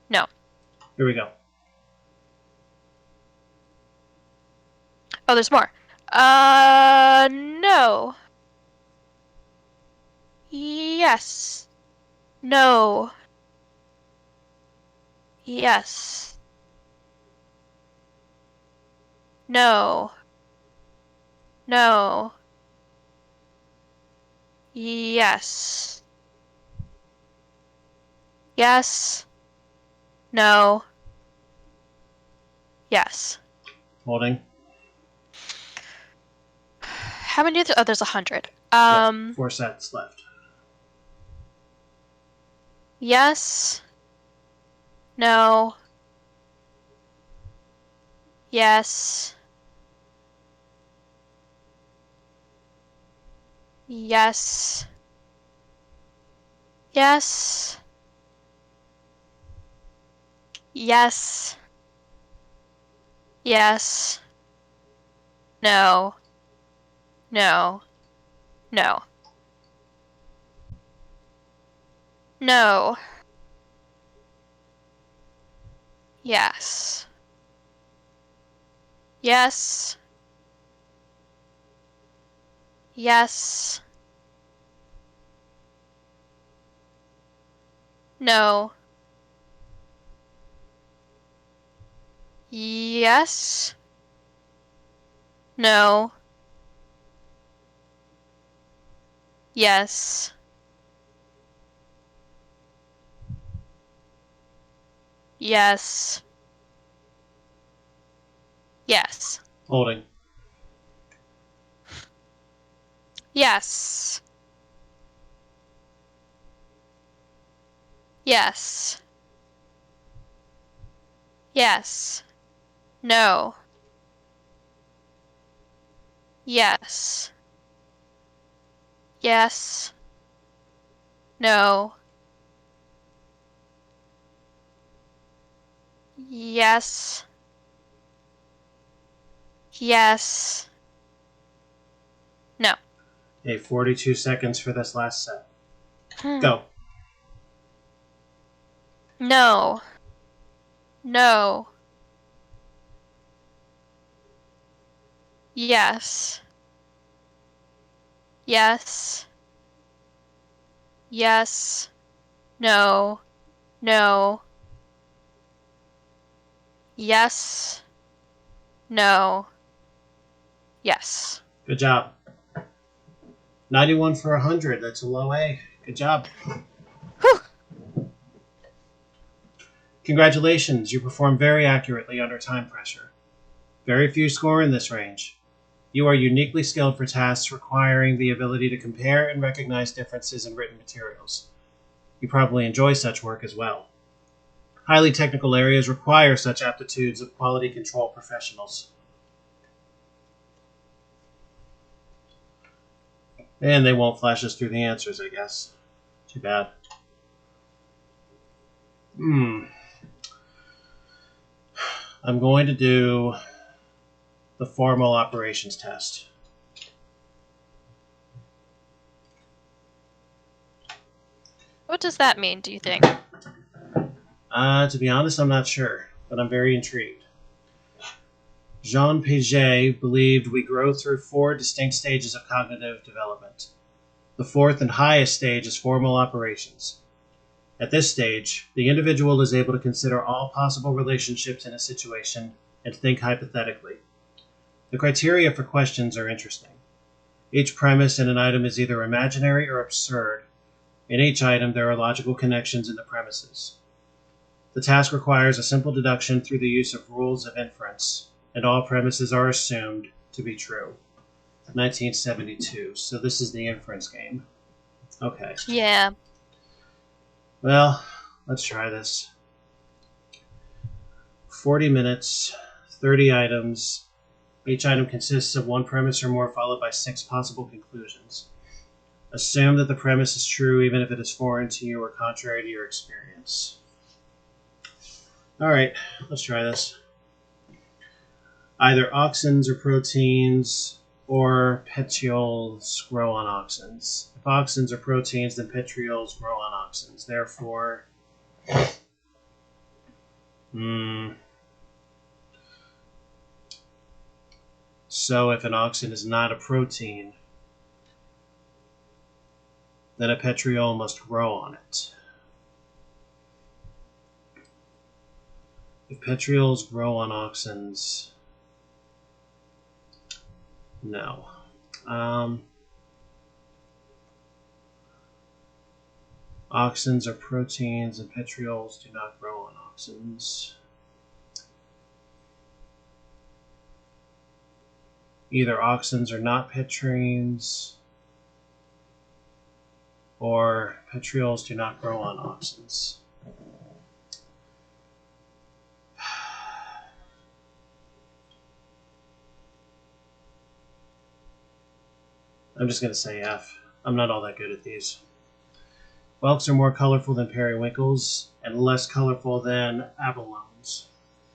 No. Here we go. Oh, there's more. No. Yes. No. Yes. No. No. Yes. Yes. No. Yes. Holding. How many? Oh, there's 100. Yep, 4 sets left. Yes. No. Yes. Yes. Yes. Yes. Yes. No. No. No. No. Yes. Yes. Yes. No. Yes. No. Yes. Yes. Yes. Holding. Yes. Yes. Yes. No. Yes. Yes. No. Yes. Yes. No. Okay, 42 seconds for this last set. Hmm. Go. No. No. Yes. Yes. Yes. No. No. Yes. No. Yes. Good job. 91 for 100. That's a low A. Good job. Whew. Congratulations. You performed very accurately under time pressure. Very few score in this range. You are uniquely skilled for tasks requiring the ability to compare and recognize differences in written materials. You probably enjoy such work as well. Highly technical areas require such aptitudes of quality control professionals. And they won't flash us through the answers, I guess. Too bad. I'm going to do the formal operations test. What does that mean, do you think? To be honest, I'm not sure, but I'm very intrigued. Jean Piaget believed we grow through 4 distinct stages of cognitive development. The 4th and highest stage is formal operations. At this stage, the individual is able to consider all possible relationships in a situation and think hypothetically. The criteria for questions are interesting. Each premise in an item is either imaginary or absurd. In each item, there are logical connections in the premises. The task requires a simple deduction through the use of rules of inference, and all premises are assumed to be true. 1972. So this is the inference game. Okay. Yeah. Well, let's try this. 40 minutes, 30 items. Each item consists of 1 premise or more, followed by 6 possible conclusions. Assume that the premise is true even if it is foreign to you or contrary to your experience. Alright, let's try this. Either auxins are proteins or petioles grow on auxins. If auxins are proteins, then petioles grow on auxins. Therefore, so if an auxin is not a protein, then a petriole must grow on it. If petrioles grow on auxins, no. Auxins are proteins and petrioles do not grow on auxins. Either auxins are not petrines, or petrioles do not grow on auxins. I'm just going to say F. I'm not all that good at these. Whelks are more colorful than periwinkles and less colorful than abalones.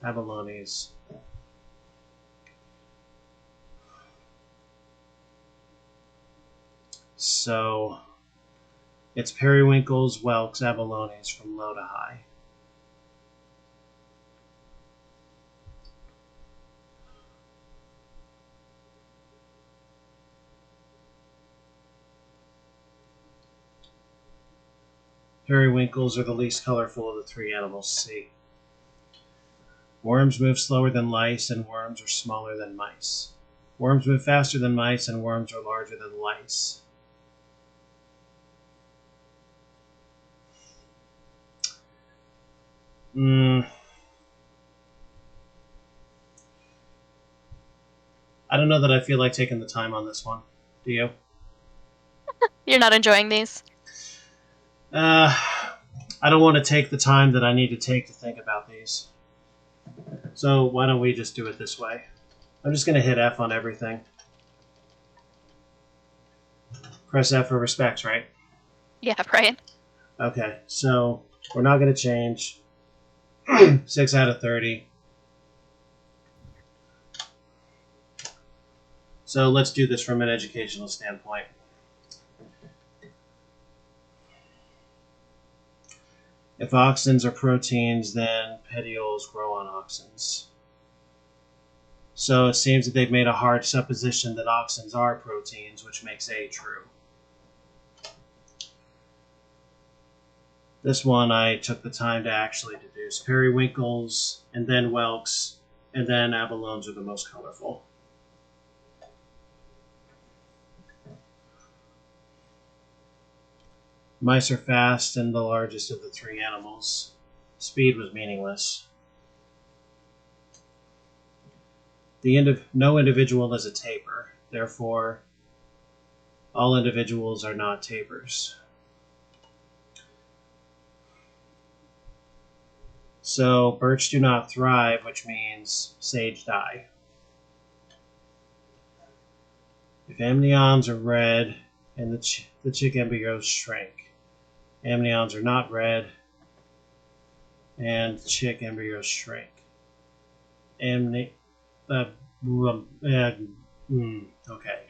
Abalones. So it's periwinkles, whelks, abalones from low to high. Periwinkles are the least colorful of the 3 animals. C. Worms move slower than lice, and worms are smaller than mice. Worms move faster than mice, and worms are larger than lice. I don't know that I feel like taking the time on this one. Do you? You're not enjoying these? I don't want to take the time that I need to take to think about these. So why don't we just do it this way? I'm just going to hit F on everything. Press F for respects, right? Yeah, right. Okay, so we're not going to change. 6 out of 30. So let's do this from an educational standpoint. If auxins are proteins, then petioles grow on auxins. So it seems that they've made a hard supposition that auxins are proteins, which makes A true. This one I took the time to actually deduce. Periwinkles, and then whelks, and then abalones are the most colorful. Mice are fast and the largest of the 3 animals. Speed was meaningless. No individual is a tapir. Therefore, all individuals are not tapirs. So, birch do not thrive, which means sage die. If amnions are red and the chick embryos shrink, amnions are not red and chick embryos shrink. Okay.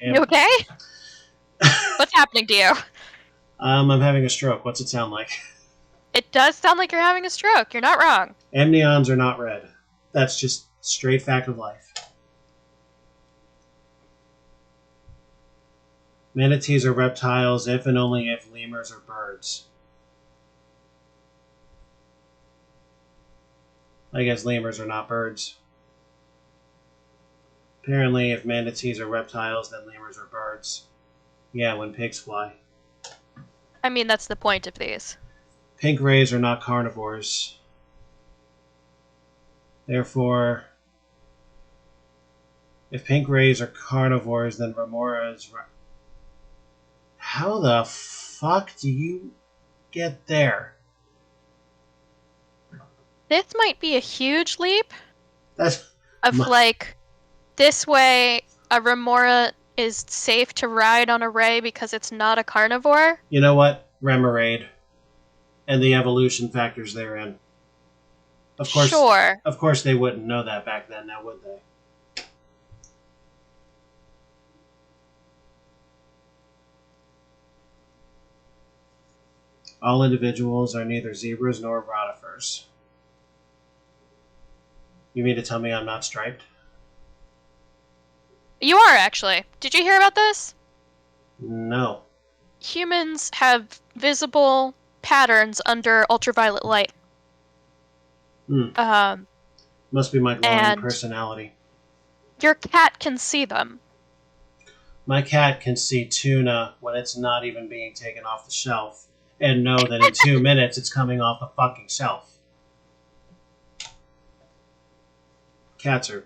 You okay? What's happening to you? I'm having a stroke. What's it sound like? It does sound like you're having a stroke. You're not wrong. Amnions are not red. That's just straight fact of life. Manatees are reptiles if and only if lemurs are birds. I guess lemurs are not birds. Apparently, if manatees are reptiles, then lemurs are birds. Yeah, when pigs fly. I mean, that's the point of these. Pink rays are not carnivores. Therefore, if pink rays are carnivores, then remoras... How the fuck do you get there? This might be a huge leap. That's... Of, like, this way, a remora is safe to ride on a ray because it's not a carnivore. You know what? Remoraid. And the evolution factors therein. Of course, Sure. Of course they wouldn't know that back then, now would they? All individuals are neither zebras nor rotifers. You mean to tell me I'm not striped? You are, actually. Did you hear about this? No. Humans have visible patterns under ultraviolet light. Must be my glowing and personality. Your cat can see them. My cat can see tuna when it's not even being taken off the shelf, and know that in 2 minutes it's coming off the fucking shelf. Cats are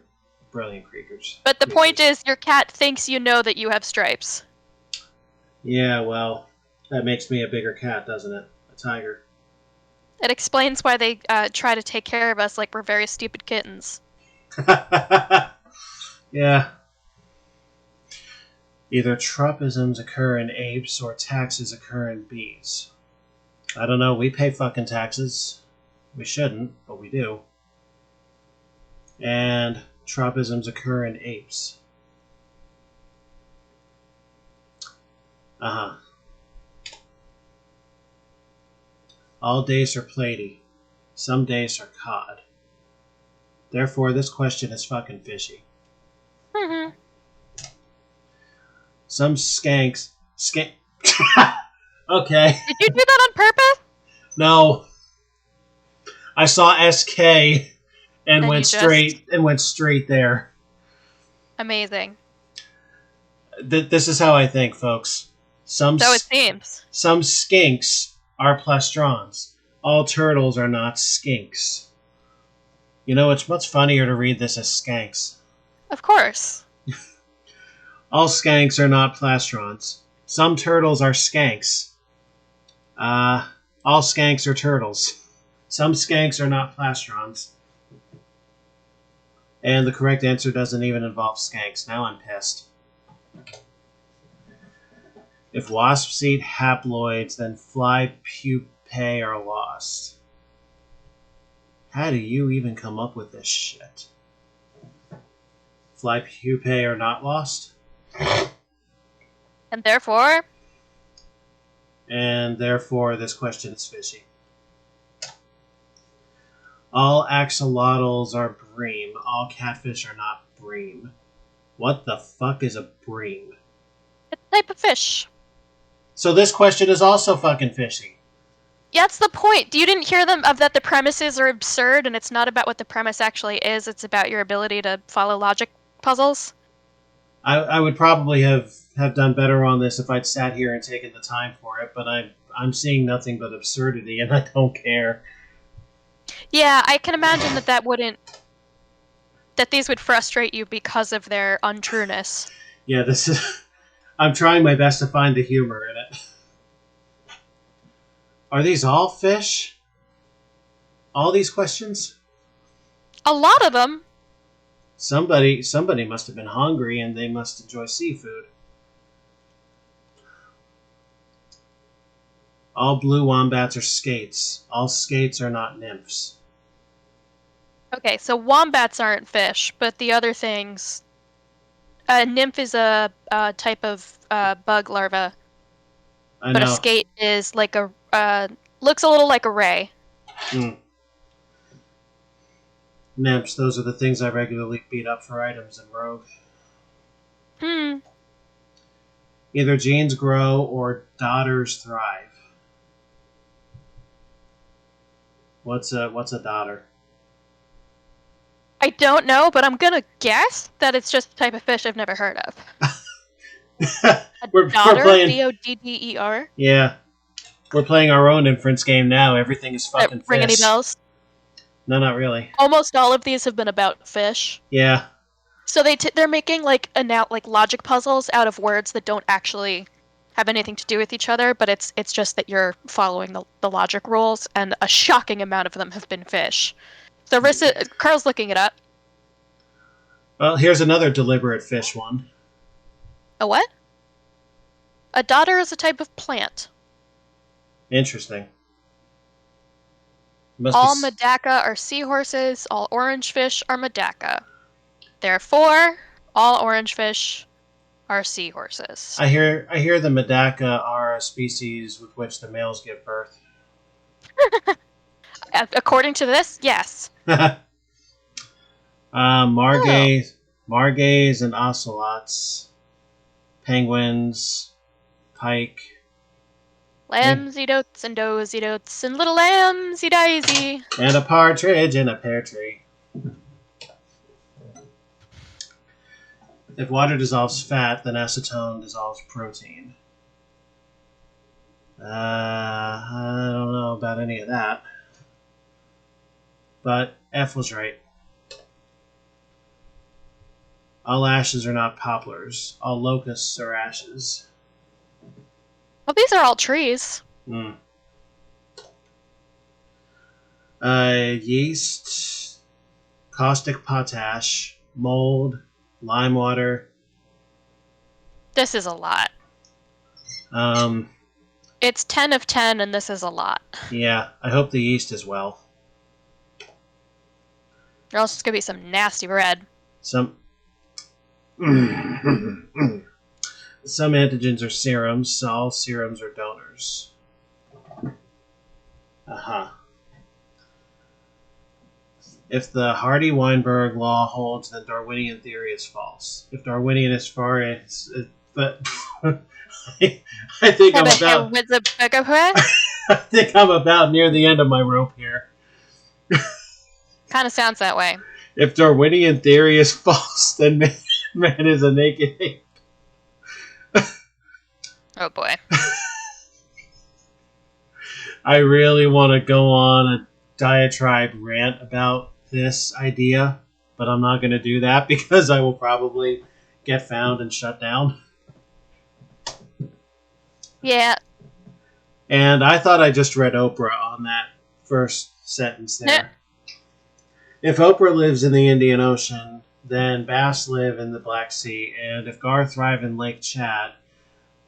brilliant creatures. But the point is, your cat thinks you know that you have stripes. Yeah, well, that makes me a bigger cat, doesn't it? A tiger. It explains why they try to take care of us like we're very stupid kittens. Yeah. Either tropisms occur in apes or taxes occur in bees. I don't know, we pay fucking taxes. We shouldn't, but we do. And tropisms occur in apes. Uh-huh. All dace are platy. Some dace are cod. Therefore, this question is fucking fishy. Mm-hmm. Some skanks... Okay. Did you do that on purpose? No. I saw SK and Then went straight there. Amazing. This is how I think, folks. So it seems. Some skinks are plastrons. All turtles are not skinks. You know, it's much funnier to read this as skanks. Of course. All skanks are not plastrons. Some turtles are skanks. All skanks are turtles. Some skanks are not plastrons. And the correct answer doesn't even involve skanks. Now I'm pissed. If wasps eat haploids, then fly pupae are lost. How do you even come up with this shit? Fly pupae are not lost? And therefore? And therefore, this question is fishy. All axolotls are bream. All catfish are not bream. What the fuck is a bream? It's a type of fish. So this question is also fucking fishy. Yeah, that's the point. You didn't hear them of that the premises are absurd and it's not about what the premise actually is, it's about your ability to follow logic puzzles? I would probably have done better on this if I'd sat here and taken the time for it, but I'm seeing nothing but absurdity and I don't care. Yeah, I can imagine that these would frustrate you because of their untrueness. Yeah, this is... I'm trying my best to find the humor in it. Are these all fish? All these questions? A lot of them. Somebody must have been hungry and they must enjoy seafood. All blue wombats are skates. All skates are not nymphs. Okay, so wombats aren't fish, but the other things... A nymph is a type of bug larva. I But know. a skate is like a Looks a little like a ray. Nymphs, those are the things I regularly beat up for items in Rogue. Either genes grow or daughters thrive. What's a daughter? I don't know, but I'm gonna guess that it's just a type of fish I've never heard of. We're Dodder? playing. D-O-D-D-E-R? Yeah. We're playing our own inference game now. Everything is fucking Ring any fish. bells? No, not really. Almost all of these have been about fish. Yeah. So they're making like logic puzzles out of words that don't actually have anything to do with each other, but it's just that you're following the logic rules, and a shocking amount of them have been fish. So Carl's looking it up. Well, here's another deliberate fish one. A what? A dodder is a type of plant. Interesting. All Medaka are seahorses, all orange fish are Medaka. Therefore, all orange fish are seahorses. I hear the Medaka are a species with which the males give birth. According to this, yes. Margays and ocelots, penguins, pike. Lambs eat oats and does eat oats and little lambs eat daisy. And a partridge in a pear tree. If water dissolves fat, then acetone dissolves protein. I don't know about any of that. But F was right. All ashes are not poplars. All locusts are ashes. Well, these are all trees. Yeast, caustic potash, mold, lime water. This is a lot. It's 10 of 10, and this is a lot. Yeah, I hope the yeast is well. Or else it's going to be some nasty bread. Some antigens are serums, so all serums are donors. If the Hardy-Weinberg law holds, then Darwinian theory is false. If Darwinian is far, but I think I'm about near the end of my rope here. Kind of sounds that way. If Darwinian theory is false, then man is a naked ape. Oh boy. I really want to go on a diatribe rant about this idea, but I'm not going to do that because I will probably get found and shut down. Yeah. And I thought I just read Oprah on that first sentence there. If Oprah lives in the Indian Ocean, then bass live in the Black Sea, and if gar thrive in Lake Chad,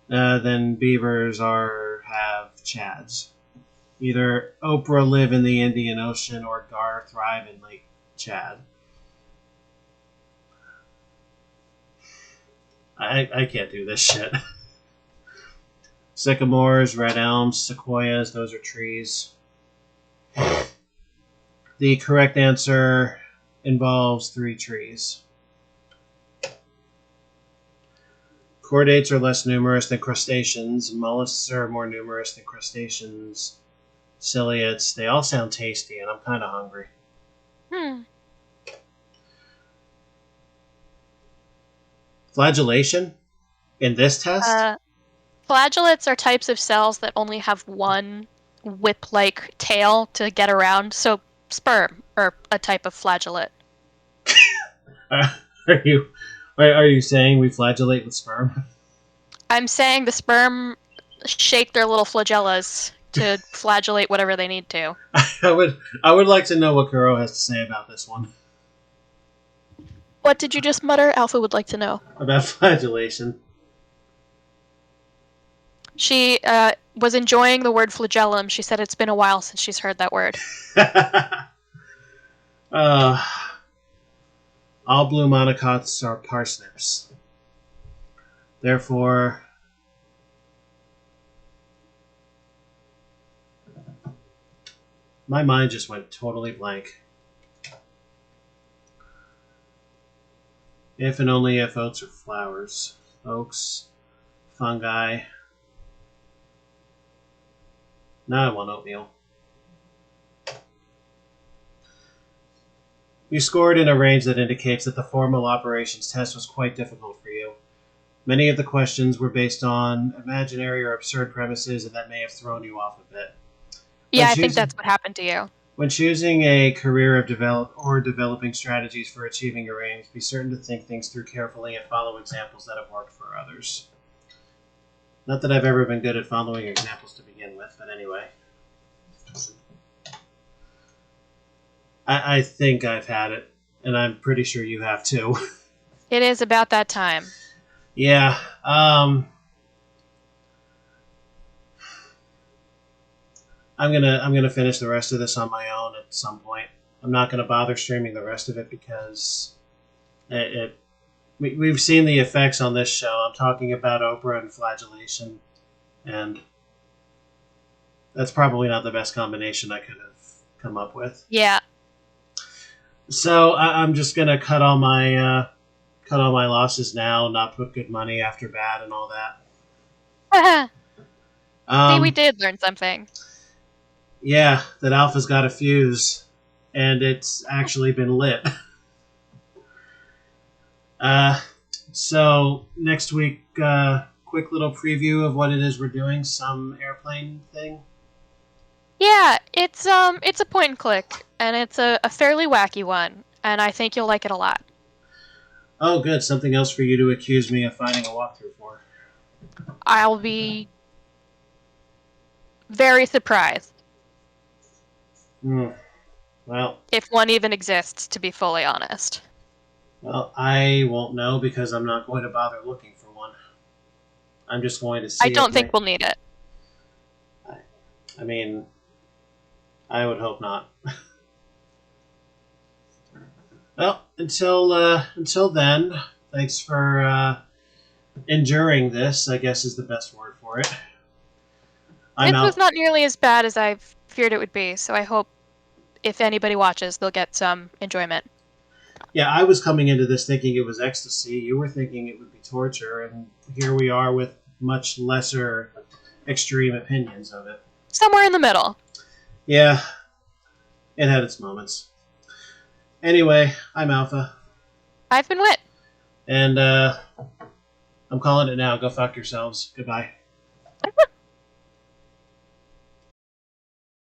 then beavers have chads. Either Oprah live in the Indian Ocean or gar thrive in Lake Chad. I can't do this shit. Sycamores, red elms, sequoias, those are trees. The correct answer involves 3 trees. Chordates are less numerous than crustaceans. Mollusks are more numerous than crustaceans. Ciliates, they all sound tasty, and I'm kind of hungry. Flagellation? In this test? Flagellates are types of cells that only have one whip-like tail to get around, so sperm are a type of flagellate. Are you saying we flagellate with sperm? I'm saying the sperm shake their little flagellas to flagellate whatever they need to. I would like to know what Kuro has to say about this one. What did you just mutter? Alpha would like to know. About flagellation. She was enjoying the word flagellum. She said it's been a while since she's heard that word. All blue monocots are parsnips. Therefore, My mind just went totally blank. If and only if oats are flowers. Oaks, fungi. Now I want oatmeal. You scored in a range that indicates that the formal operations test was quite difficult for you. Many of the questions were based on imaginary or absurd premises, and that may have thrown you off a bit. Yeah, I think that's what happened to you. When choosing a career of developing strategies for achieving your aims, be certain to think things through carefully and follow examples that have worked for others. Not that I've ever been good at following examples to begin with, but anyway. I think I've had it, and I'm pretty sure you have too. It is about that time. Yeah. I'm gonna finish the rest of this on my own at some point. I'm not gonna bother streaming the rest of it because we've seen the effects on this show. I'm talking about Oprah and flagellation, and that's probably not the best combination I could have come up with. Yeah. So I'm just gonna cut all my losses now, not put good money after bad, and all that. See, we did learn something. Yeah, that Alpha's got a fuse, and it's actually been lit. So next week, quick little preview of what it is we're doing. Some airplane thing. Yeah, it's a point and click, and it's a fairly wacky one, and I think you'll like it a lot. Oh, good. Something else for you to accuse me of finding a walkthrough for. I'll be very surprised. Well, if one even exists, to be fully honest. Well, I won't know because I'm not going to bother looking for one. I'm just going to see. I don't think we'll need it. I mean, I would hope not. Well, until then, thanks for enduring this, I guess is the best word for it. This was not nearly as bad as I feared it would be, so I hope if anybody watches, they'll get some enjoyment. Yeah, I was coming into this thinking it was ecstasy. You were thinking it would be torture, and here we are with much lesser extreme opinions of it. Somewhere in the middle. Yeah, it had its moments. Anyway, I'm Alpha. I've been Wit. And I'm calling it now. Go fuck yourselves. Goodbye.